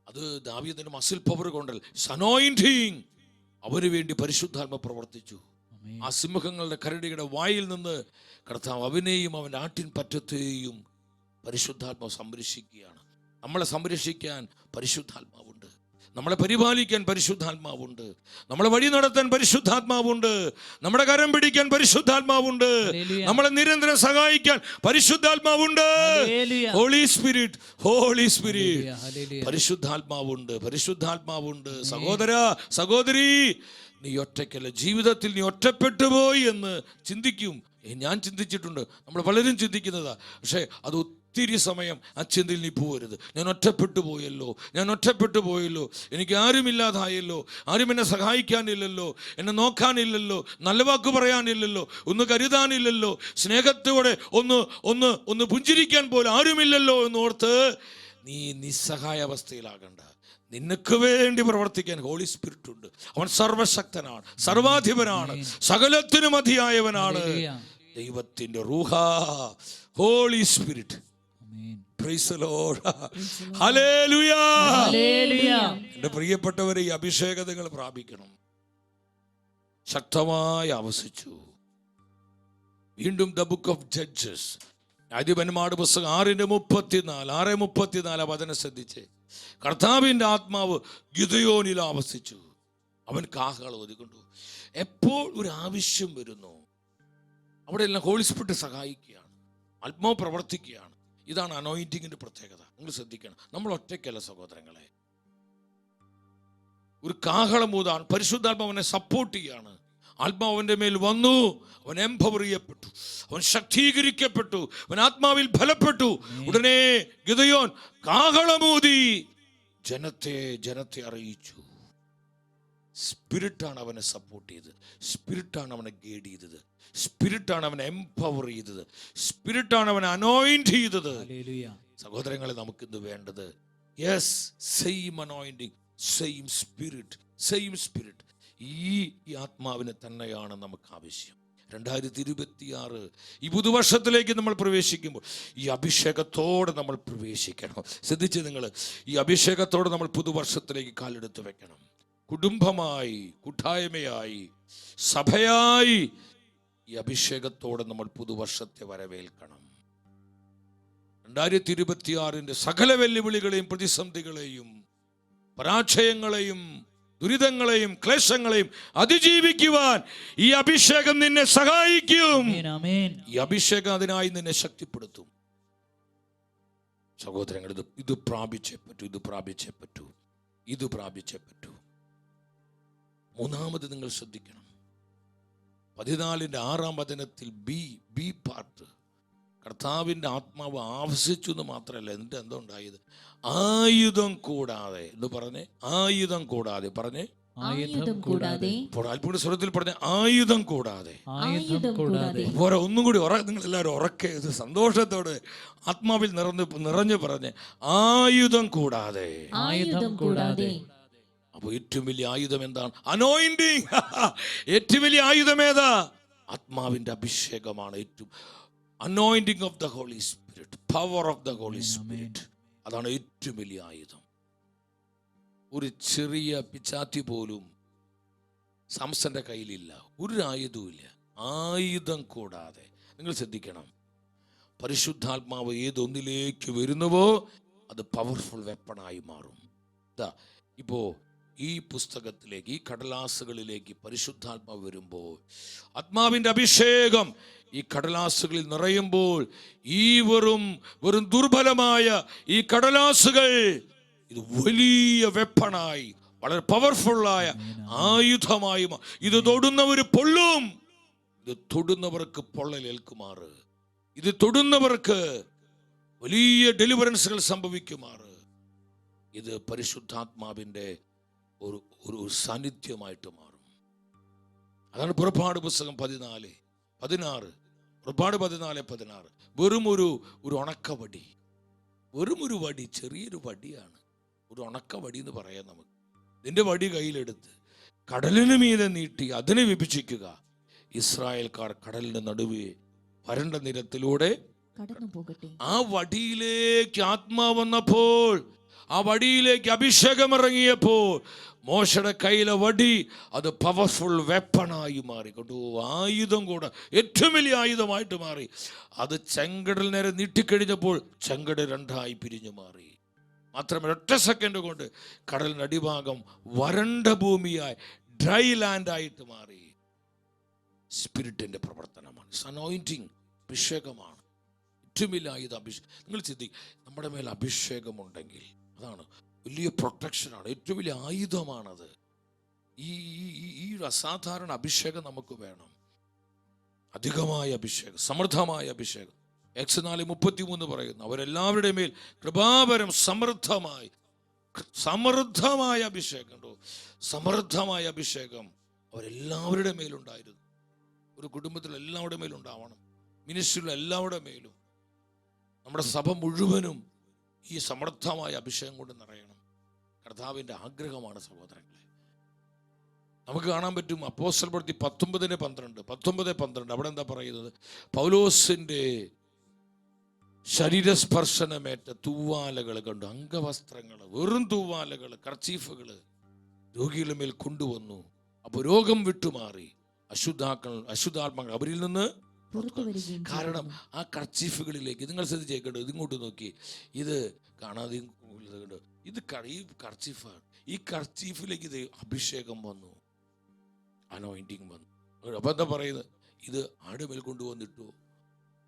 അത് ദാവീദിന്റെ മസിൽ പവർ കൊണ്ടല്ല, അനോയിന്റിങ്. അവന് വേണ്ടി പരിശുദ്ധാത്മ പ്രവർത്തിച്ചു. ആ സിംഹങ്ങളുടെ കരടിയുടെ വായിൽ നിന്ന് കർത്താവ് അവനെയും അവൻ്റെ ആട്ടിൻ പറ്റത്തെയും പരിശുദ്ധാത്മാവ് സംരക്ഷിക്കുകയാണ്. നമ്മളെ സംരക്ഷിക്കാൻ പരിശുദ്ധാത്മാവുണ്ട്. നമ്മളെ പരിപാലിക്കാൻ പരിശുദ്ധാത്മാവുണ്ട്, നമ്മളെ വഴി നടത്താൻ പരിശുദ്ധാത്മാവുണ്ട്, നമ്മുടെ കരം പിടിക്കാൻ പരിശുദ്ധാത്മാവുണ്ട്, നമ്മളെ നിരന്തരം സഹായിക്കാൻ പരിശുദ്ധാത്മാവുണ്ട്. ഹോളി സ്പിരിറ്റ്, ഹോളി സ്പിരിറ്റ്, പരിശുദ്ധാത്മാവുണ്ട്, പരിശുദ്ധാത്മാവുണ്ട്. സഹോദര, സഹോദരി, നീ ഒറ്റയ്ക്കല്ല. ജീവിതത്തിൽ നീ ഒറ്റപ്പെട്ടു പോയി എന്ന് ചിന്തിക്കും. ഞാൻ ചിന്തിച്ചിട്ടുണ്ട്, നമ്മൾ പലരും ചിന്തിക്കുന്നതാ. പക്ഷേ അത് ഒത്തിരി സമയം ആ ചിന്തയിൽ നീ പോകരുത്. ഞാൻ ഒറ്റപ്പെട്ടു പോയല്ലോ, ഞാൻ ഒറ്റപ്പെട്ടു പോയല്ലോ, എനിക്ക് ആരുമില്ലാതായല്ലോ, ആരും എന്നെ സഹായിക്കാനില്ലല്ലോ, എന്നെ നോക്കാനില്ലല്ലോ, നല്ല വാക്ക് പറയാനില്ലല്ലോ, ഒന്ന് കരുതാനില്ലല്ലോ, സ്നേഹത്തോടെ ഒന്ന് പുഞ്ചിരിക്കാൻ പോലും ആരുമില്ലല്ലോ എന്നോർത്ത് നീ നിസ്സഹായ അവസ്ഥയിലാകണ്ട. നിനക്ക് വേണ്ടി പ്രവർത്തിക്കാൻ ഹോളി സ്പിരിറ്റ് ഉണ്ട്. അവൻ സർവശക്തനാണ്, സർവാധിപനാണ്, സകലത്തിനും മതിയായവനാണ്. ദൈവത്തിന്റെ റൂഹ, holy spirit. Praise the lord, hallelujah. എൻ്റെ പ്രിയപ്പെട്ടവരെ, ഈ അഭിഷേകം നിങ്ങൾ പ്രാപിക്കണം. ശക്തമായി ആവസിച്ചു. വീണ്ടും ദ ബുക്ക് ഓഫ് ജഡ്ജസ്, ന്യായാധിപന്മാരുടെ പുസ്തകം 6:34 വചനം ശ്രദ്ധിച്ചേ. കർത്താവിൻ്റെ ആത്മാവ് ഗിദെയോനിൽ ആവസിച്ചു. അവൻ കാഹളം ഊതിക്കൊണ്ടു. എപ്പോൾ ഒരു ആവശ്യം വരുന്നു അവിടെ എല്ലാം ഹോളി സ്പിരിറ്റ് സഹായിക്കുകയാണ്, ആത്മാവ് പ്രവർത്തിക്കുകയാണ്. ഇതാണ് അനോയിന്റിങ്ങിന്റെ പ്രത്യേകത. നിങ്ങൾ ശ്രദ്ധിക്കണം, നമ്മൾ ഒറ്റയ്ക്കല്ല സഹോദരങ്ങളെ. ഒരു കാഹളം ഊതാൻ പരിശുദ്ധാത്മാവിനെ സപ്പോർട്ട് ചെയ്യാണ്. ആത്മാവിന്റെ മേൽ വന്നു, അവൻ എംപവർ ചെയ്യപ്പെട്ടു, അവൻ ശക്തീകരിക്കപ്പെട്ടു, അവൻ ആത്മാവിൽ ഫലപ്പെട്ടു. ഉടനെ ഗിദെയോൻ കാഹളമൂതി ജനത്തെ അറിയിച്ചു. സ്പിരിറ്റാണ് അവനെ സപ്പോർട്ട് ചെയ്തത്, സ്പിരിറ്റാണ് അവനെ ഗൈഡ് ചെയ്തത്, സ്പിരിറ്റാണ് അവനെ എംപവർ ചെയ്തത്, സ്പിരിറ്റാണ് അവനെ അനോയിന്റ് ചെയ്തത്. സഹോദരങ്ങളെ, നമുക്കിന്ന് വേണ്ടത് yes, same anointing, same spirit, same spirit. ഈ ആത്മാവിനെ തന്നെയാണ് നമുക്ക് ആവശ്യം. 2026 ഈ പുതുവർഷത്തിലേക്ക് നമ്മൾ പ്രവേശിക്കുമ്പോൾ ഈ അഭിഷേകത്തോടെ നമ്മൾ പ്രവേശിക്കണം. ശ്രദ്ധിച്ച് നിങ്ങൾ, ഈ അഭിഷേകത്തോടെ നമ്മൾ പുതുവർഷത്തിലേക്ക് കാലെടുത്ത് വെക്കണം. കുടുംബമായി, കൂട്ടായ്മയായി, സഭയായി ഈ അഭിഷേകത്തോടെ നമ്മൾ പുതുവർഷത്തെ വരവേൽക്കണം. 2026 സകല വെല്ലുവിളികളെയും പ്രതിസന്ധികളെയും പരാജയങ്ങളെയും ദുരിതങ്ങളെയും ക്ലേശങ്ങളെയും അതിജീവിക്കുവാൻ ഈ അഭിഷേകം നിന്നെ സഹായിക്കും. ഈ അഭിഷേകം അതിനായി നിന്നെ ശക്തിപ്പെടുത്തും. സഹോദരങ്ങൾ, ഇത് പ്രാപിച്ചേ പറ്റൂ, ഇത് പ്രാപിച്ചേ പറ്റൂ, ഇത് പ്രാപിച്ചേ പറ്റൂ. മൂന്നാമത് നിങ്ങൾ ശ്രദ്ധിക്കണം. 14:6 വചനത്തിൽ ബി പാർട്ട്, കർത്താവിൻ്റെ ആത്മാവ് ആവസിച്ചു എന്ന് മാത്രമല്ല, എന്നിട്ട് എന്താ ഉണ്ടായത്? ആയുധം കൂടാതെ എന്ന് പറഞ്ഞേ, ആയുധം കൂടാതെ പറഞ്ഞേ, അല്പൂടെ സ്വരത്തിൽ പറഞ്ഞ ആയുധം കൂടാതെ. പോരാ, ഒന്നും കൂടി നിങ്ങൾ എല്ലാവരും ഉറക്കെ സന്തോഷത്തോടെ ആത്മാവിൽ നിറഞ്ഞു പറഞ്ഞ് ആയുധം കൂടാതെ. അപ്പൊ ഏറ്റവും വലിയ ആയുധം എന്താണ്? അനോയിന്റിങ്. ഏറ്റവും വലിയ ആയുധം ഏതാ? ആത്മാവിന്റെ അഭിഷേകമാണ്. ഏറ്റവും anointing of the holy spirit, power of the holy spirit, അതാണ് ഏറ്റവും വലിയ ആയുധം. ഒരു ചെറിയ പിച്ചാത്തി പോലും സംസന്റെ കയ്യിലില്ല, ഒരു ആയുധവും ഇല്ല. ആയുധം കൂടാതെ. നിങ്ങൾ ശ്രദ്ധിക്കണം, പരിശുദ്ധാത്മാവ് ഏതൊന്നിലേക്ക് വരുന്നുവോ അത് പവർഫുൾ വെപ്പണായി മാറും. ഇപ്പോ ഈ പുസ്തകത്തിലേക്ക്, ഈ കടലാസുകളിലേക്ക് പരിശുദ്ധാത്മാവ് വരുമ്പോൾ, ആത്മാവിന്റെ അഭിഷേകം ഈ കടലാസുകളിൽ നിറയുമ്പോൾ, ഈ വെറും ദുർബലമായ ഈ കടലാസുകൾ ഇത് വലിയ വെപ്പണായി, വളരെ പവർഫുള്ളായ ആയുധമായി. ഇത് തൊടുന്നവർ പൊള്ളും, ഇത് തൊടുന്നവർക്ക് പൊള്ളലേൽക്കുമാറ്, ഇത് തൊടുന്നവർക്ക് വലിയ ഡെലിവറൻസുകൾ സംഭവിക്കുമാറ്. ഇത് പരിശുദ്ധാത്മാവിന്റെ ഒരു സാന്നിധ്യമായിട്ട് മാറും. അതാണ് പുറപ്പാട് പുസ്തകം 14:16. പുറപ്പാട് 14:16. വെറും ഒരു ഉണക്കവടി, വെറും ഒരു വടി, ചെറിയൊരു വടിയാണ്, ഒരു ഉണക്കവടി എന്ന് പറയാം നമുക്ക്. ഇതിന്റെ വടി കയ്യിലെടുത്ത് കടലിന് മീതെ നീട്ടി അതിനെ വിഭജിക്കുക. ഇസ്രായേൽക്കാർ കടലിന്റെ നടുവേ വരണ്ട നിരത്തിലൂടെ കടന്നു പോകട്ടെ. ആ വടിയിലേക്ക് ആത്മാവ് വന്നപ്പോൾ, ആ വടിയിലേക്ക് അഭിഷേകം ഇറങ്ങിയപ്പോൾ, മോശയുടെ കയ്യിലെ വടി അത് പവർഫുൾ വെപ്പണായി മാറി. ആയുധം കൂടെ ഏറ്റവും വലിയ ആയുധമായിട്ട് മാറി. അത് ചെങ്കടൽ നേരെ നീട്ടിക്കഴിഞ്ഞപ്പോൾ ചെങ്കടൽ രണ്ടായി പിരിഞ്ഞു മാറി. മാത്രമല്ല ഒറ്റ സെക്കൻഡ് കൊണ്ട് കടലിൻ്റെ അടിഭാഗം വരണ്ട ഭൂമിയായി ഡ്രൈ ലാൻഡായിട്ട് മാറി. സ്പിരിറ്റിൻ്റെ പ്രവർത്തനമാണ്. അനോയിന്റിങ്, അഭിഷേകമാണ്. ഏറ്റവും വലിയ ആയുധം അഭിഷേകം. നിങ്ങൾ ചിന്തിക്കും, നമ്മുടെ മേൽ അഭിഷേകമുണ്ടെങ്കിൽ അതാണ് വലിയ പ്രൊട്ടക്ഷനാണ്, ഏറ്റവും വലിയ ആയുധമാണത്. ഈ ഒരു അസാധാരണ അഭിഷേകം നമുക്ക് വേണം. അധികമായ അഭിഷേകം, സമൃദ്ധമായ അഭിഷേകം. Acts 4:33 പറയുന്നു, അവരെല്ലാവരുടെ മേൽ കൃപാവരം സമൃദ്ധമായ അഭിഷേകം ഉണ്ടോ, സമൃദ്ധമായ അഭിഷേകം അവരെല്ലാവരുടെ മേലുണ്ടായിരുന്നു. ഒരു കുടുംബത്തിൽ എല്ലാവരുടെ മേലും ഉണ്ടാവണം, മിനിസ്ട്രിയിലുള്ള എല്ലാവരുടെ മേലും, നമ്മുടെ സഭ മുഴുവനും ഈ സമൃദ്ധമായ അഭിഷേകം കൊണ്ട് നിറയണം. കർത്താവിൻ്റെ ആഗ്രഹമാണ് സഹോദരങ്ങളെ. നമുക്ക് കാണാൻ പറ്റും അപ്പോസ്തല പ്രവൃത്തി 19:12 അവിടെ എന്താ പറയുന്നത്? പൗലോസിൻ്റെ ശരീരസ്പർശനമേറ്റ തൂവാലകൾ കണ്ടു, അംഗവസ്ത്രങ്ങൾ, വെറും തൂവാലകൾ, കർച്ചീഫുകൾ രോഗികളുടെ മേൽ കൊണ്ടുവന്നു. അപ്പോൾ രോഗം വിട്ടുമാറി, അശുദ്ധാത്മാക്കൾ അവരിൽ നിന്ന്. കാരണം ആ കർച്ചീഫുകളിലേക്ക് നിങ്ങൾ ശ്രദ്ധിച്ചേക്കണ്ടോ, ഇതിങ്ങോട്ട് നോക്കി, ഇത് കാണാതെ ഇത് ഈ കർച്ചീഫാണ്. ഈ കർച്ചീഫിലേക്ക് ഇത് അഭിഷേകം വന്നു, അനോയിന്റിങ് വന്നു. അപ്പൊ എന്താ പറയുന്നത്? ഇത് ആരുടെ മേൽ കൊണ്ടുവന്നിട്ടു,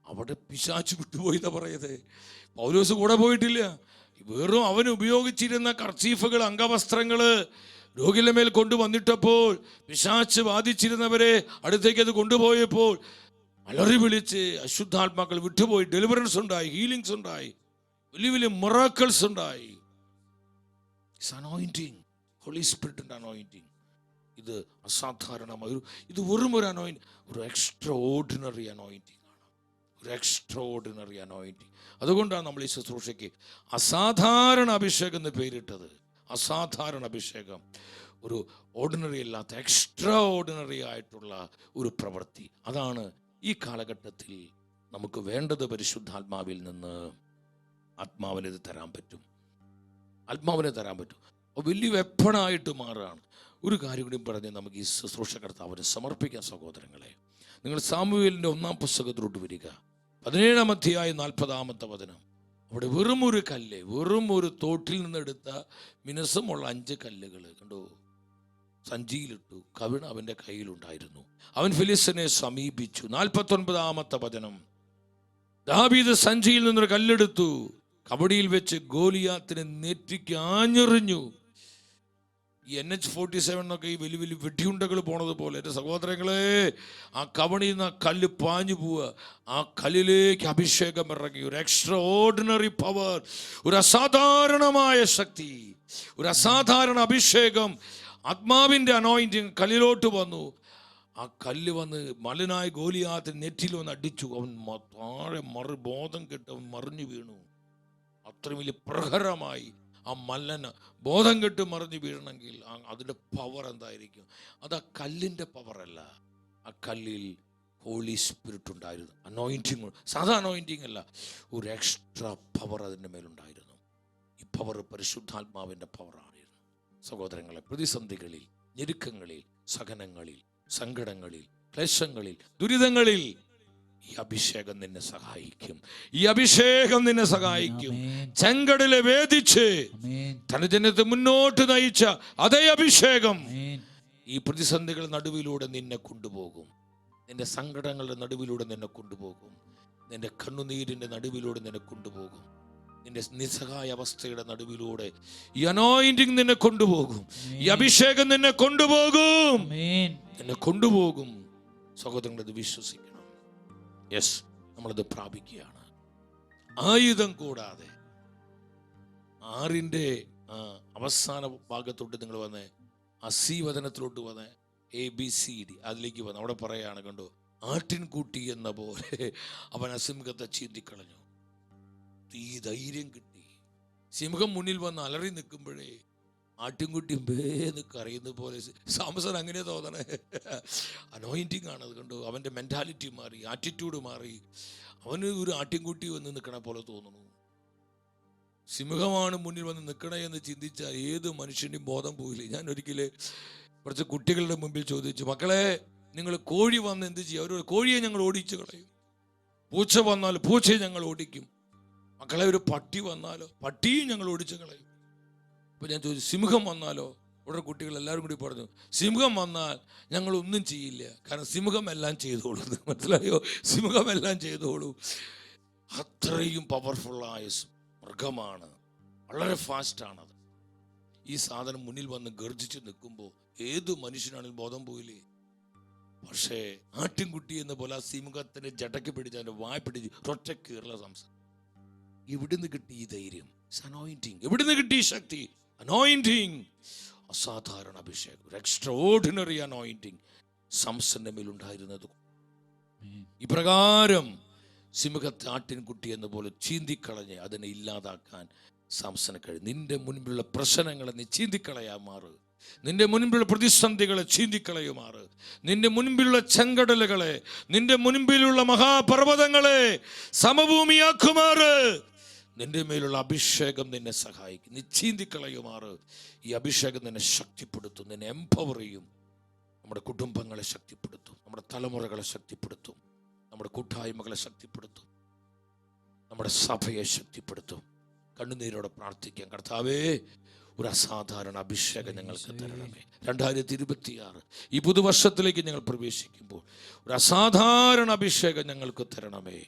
അവിടെ പിശാച് വിട്ടുപോയി എന്നാ പറയുന്നത്. പൗലോസ് കൂടെ പോയിട്ടില്ല. വെറും അവൻ ഉപയോഗിച്ചിരുന്ന കർച്ചീഫുകൾ, അംഗവസ്ത്രങ്ങള് രോഗികളുടെ മേൽ കൊണ്ടുവന്നിട്ടപ്പോൾ പിശാച് ബാധിച്ചിരുന്നവരെ അടുത്തേക്ക് അത് കൊണ്ടുപോയപ്പോൾ അലറി വിളിച്ച് അശുദ്ധാത്മാക്കൾ വിട്ടുപോയി. ഡെലിവറൻസ് ഉണ്ടായി, ഹീലിങ്സ് ഉണ്ടായി, വലിയ വലിയ മിറാക്കിൾസ് ഉണ്ടായി. അനോയിന്റിങ്, ഹോളി സ്പിരിറ്റിന്റെ അനോയിന്റിങ്. ഇത് അസാധാരണമായ ഇത് വെറും ഒരു അനോയിന്റ്, ഒരു എക്സ്ട്രാ ഓർഡിനറി അനോയിന്റിങ് ആണ്, ഒരു എക്സ്ട്രാ ഓർഡിനറി അനോയിന്റിങ്. അതുകൊണ്ടാണ് നമ്മൾ ഈ ശുശ്രൂഷയ്ക്ക് അസാധാരണ അഭിഷേകം എന്ന് പേരിട്ടത്. അസാധാരണ അഭിഷേകം, ഒരു ഓർഡിനറി അല്ലാത്ത എക്സ്ട്രാ ഓർഡിനറി ആയിട്ടുള്ള ഒരു പ്രവൃത്തി. അതാണ് ഈ കാലഘട്ടത്തിൽ നമുക്ക് വേണ്ടത്. പരിശുദ്ധാത്മാവിൽ നിന്ന് ആത്മാവിനെ തരാൻ പറ്റും, ആത്മാവിനെ തരാൻ പറ്റും. വലിയ വെപ്പണായിട്ട് മാറുകയാണ്. ഒരു കാര്യം കൂടി പറഞ്ഞ് നമുക്ക് ഈ ശുശ്രൂഷ കർത്താവിനെ സമർപ്പിക്കാൻ സഹോദരങ്ങളെ. നിങ്ങൾ സാമുവേലിൻ്റെ 1-ാം പുസ്തകത്തിലോട്ട് വരിക, 17-ാം അധ്യായം 40-ാമത്തെ വചനം. അവിടെ വെറും ഒരു കല്ല്, വെറും ഒരു തോട്ടിൽ നിന്നെടുത്ത മിനുസമുള്ള 5 കല്ലുകൾ കണ്ടോ, സഞ്ചിയിലിട്ടു. കവിണ് അവൻ്റെ കയ്യിലുണ്ടായിരുന്നു. അവൻ ഫിലിസ്തീനെ സമീപിച്ചു. 49-ാമത്തെ വചനം. ദാവീദ് സഞ്ചിയിൽ നിന്നൊരു കല്ലെടുത്തു, കബഡിയിൽ വെച്ച് ഗോലിയാത്തിനെ നെറ്റിക്ക് ആഞ്ഞെറിഞ്ഞു. ഈ NH-47 എന്നൊക്കെ ഈ വലിയ വലിയ വെടിയുണ്ടകൾ പോണത് പോലെ എൻ്റെ സഹോദരങ്ങളെ, ആ കവണിയിൽ നിന്ന് ആ കല്ല് പാഞ്ഞു പോവുക. ആ കല്ലിലേക്ക് അഭിഷേകം ഇറങ്ങി. ഒരു എക്സ്ട്രാ ഓർഡിനറി പവർ, ഒരു അസാധാരണമായ ശക്തി, ഒരു അസാധാരണ അഭിഷേകം, ആത്മാവിൻ്റെ അനോയിന്റിങ് കല്ലിലോട്ട് വന്നു. ആ കല്ല് വന്ന് മലനായ ഗോലിയാത്തിന് നെറ്റിൽ വന്ന് അടിച്ചു. അവൻ താഴെ ബോധം കെട്ട് അവൻ മറിഞ്ഞു വീണു. അത്രയും വലിയ പ്രഹരമായി ആ മല്ലന് ബോധം കെട്ട് മറിഞ്ഞു വീഴണമെങ്കിൽ അതിൻ്റെ പവർ എന്തായിരിക്കും? അത് ആ കല്ലിൻ്റെ പവറല്ല, ആ കല്ലിൽ ഹോളി സ്പിരിറ്റ് ഉണ്ടായിരുന്നു. അനോയിന്റിങ്, സാധാ അനോയിന്റിങ് അല്ല, ഒരു എക്സ്ട്രാ പവർ അതിൻ്റെ മേലുണ്ടായിരുന്നു. ഈ പവർ പരിശുദ്ധാത്മാവിൻ്റെ പവറായിരുന്നു. സഹോദരങ്ങളെ, പ്രതിസന്ധികളിൽ, ഞെരുക്കങ്ങളിൽ, സഹനങ്ങളിൽ, സങ്കടങ്ങളിൽ, ക്ലേശങ്ങളിൽ, ദുരിതങ്ങളിൽ ഈ അഭിഷേകം നിന്നെ സഹായിക്കും. ഈ അഭിഷേകം നിന്നെ സഹായിക്കും. ചെങ്കടലെ വേദിച്ച് തന്റെ ജനത്തെ മുന്നോട്ട് നയിച്ച അതേ അഭിഷേകം ഈ പ്രതിസന്ധികളുടെ നടുവിലൂടെ നിന്നെ കൊണ്ടുപോകും. നിന്റെ സങ്കടങ്ങളുടെ നടുവിലൂടെ നിന്നെ കൊണ്ടുപോകും. നിന്റെ കണ്ണുനീരിന്റെ നടുവിലൂടെ നിന്നെ കൊണ്ടുപോകും. നിന്റെ നിസ്സഹായ അവസ്ഥയുടെ നടുവിലൂടെ ഈ അനോയിന്റിങ് നിന്നെ കൊണ്ടുപോകും. ഈ അഭിഷേകം നിന്നെ കൊണ്ടുപോകും, നിന്നെ കൊണ്ടുപോകും. സഹോദരങ്ങളത് വിശ്വസിക്കണം. യെസ്, നമ്മളത് പ്രാപിക്കുകയാണ്. ആയുധം കൂടാതെ 6-ന്റെ അവസാന ഭാഗത്തോട്ട് നിങ്ങൾ വന്ന് ആ സി വചനത്തിലോട്ട് വന്ന് ABCD അതിലേക്ക് വന്ന് അവിടെ പറയാണ്, കണ്ടോ, ആട്ടിൻകുട്ടി എന്ന പോലെ അവൻ അസിംഹത്തെ ചീന്തിക്കളഞ്ഞു. ഈ ധൈര്യം കിട്ടി. സിംഹം മുന്നിൽ വന്ന് അലറി നിൽക്കുമ്പോഴേ ആട്ടിൻകുട്ടി ബേന്ന് കരയുന്ന പോലെ സാംസൺ അങ്ങനെ തോന്നണേ. അനോയിന്റിങ് ആണത്. കണ്ടു, അവൻ്റെ മെൻറ്റാലിറ്റി മാറി, ആറ്റിറ്റ്യൂഡ് മാറി. അവന് ഒരു ആട്ടിൻകുട്ടി വന്ന് നിൽക്കണ പോലെ തോന്നുന്നു. സിംഹമാണ് മുന്നിൽ വന്ന് നിൽക്കണേ എന്ന് ചിന്തിച്ചാൽ ഏത് മനുഷ്യൻ്റെയും ബോധം പോയില്ലേ. ഞാൻ ഒരിക്കൽ കുറച്ച് കുട്ടികളുടെ മുമ്പിൽ ചോദിച്ചു, മക്കളെ, നിങ്ങൾ കോഴി വന്ന് എന്ത് ചെയ്യും? അവർ കോഴിയെ ഞങ്ങൾ ഓടിച്ചു കളയും. പൂച്ച വന്നാൽ പൂച്ചയെ ഞങ്ങൾ ഓടിക്കും. മക്കളെ, ഒരു പട്ടി വന്നാലോ? പട്ടിയും ഞങ്ങൾ ഓടിച്ചു കളയും. ഇപ്പൊ ഞാൻ ചോദിച്ചു, സിംഹം വന്നാലോ? ഉടനെ കുട്ടികൾ എല്ലാവരും കൂടി പറഞ്ഞു, സിംഹം വന്നാൽ ഞങ്ങൾ ഒന്നും ചെയ്യില്ല, കാരണം സിംഹം എല്ലാം ചെയ്തോളൂ. മനസ്സിലായോ? സിംഹം എല്ലാം ചെയ്തോളൂ. അത്രയും പവർഫുള്ളായ മൃഗമാണ്, വളരെ ഫാസ്റ്റാണത്. ഈ സാധനം മുന്നിൽ വന്ന് ഗർജിച്ച് നിൽക്കുമ്പോൾ ഏത് മനുഷ്യനാണെങ്കിലും ബോധം പോയില്ലേ? പക്ഷേ ആട്ടിൻകുട്ടി എന്ന പോലെ ആ സിംഹത്തിന് ജടക്കി പിടിച്ച് അതിന്റെ വായ പിടിച്ച് ഒറ്റ കീറല സംസാരം. എവിടുന്ന് കിട്ടി ഈ ധൈര്യം? അനോയിന്റിങ്. എവിടുന്ന് കിട്ടി ഈ ശക്തി? അനോയിന്റിങ്. അസാധാരണ അഭിഷേകം, ഒരു എക്സ്ട്രാഓർഡിനറി അനോയിന്റിങ് സംസന്റെ മേലുണ്ടായിരുന്നത്. ഇപ്രകാരം സിംഹത്തെ ആട്ടിൻകുട്ടി എന്ന പോലെ ചീന്തിക്കളഞ്ഞ് അതിനെ ഇല്ലാതാക്കാൻ സംസന് കഴിയും. നിന്റെ മുൻപിലുള്ള പ്രശ്നങ്ങളെ നീ ചീന്തിക്കളയാമാറ്, നിന്റെ മുൻപിലുള്ള പ്രതിസന്ധികളെ ചീന്തിക്കളയുമാറ്, നിന്റെ മുൻപിലുള്ള ചെങ്കടലുകളെ, നിന്റെ മുൻപിലുള്ള മഹാപർവ്വതങ്ങളെ സമഭൂമിയാക്കുമാറ്. നിന്റെ മേലുള്ള അഭിഷേകം നിന്നെ സഹായിക്കും. നീ ചീന്തിക്കളയുമാറ്. ഈ അഭിഷേകം നിന്നെ ശക്തിപ്പെടുത്തും, നിന്നെ എംപവർ ചെയ്യും. നമ്മുടെ കുടുംബങ്ങളെ ശക്തിപ്പെടുത്തും, നമ്മുടെ തലമുറകളെ ശക്തിപ്പെടുത്തും, നമ്മുടെ കൂട്ടായ്മകളെ ശക്തിപ്പെടുത്തും, നമ്മുടെ സഭയെ ശക്തിപ്പെടുത്തും. കണ്ണുനീരോടെ പ്രാർത്ഥിക്കാം, കർത്താവേ, ഒരു അസാധാരണ അഭിഷേകം ഞങ്ങൾക്ക് തരണമേ. 2026 ഈ പുതുവർഷത്തിലേക്ക് ഞങ്ങൾ പ്രവേശിക്കുമ്പോൾ ഒരു അസാധാരണ അഭിഷേകം ഞങ്ങൾക്ക് തരണമേ.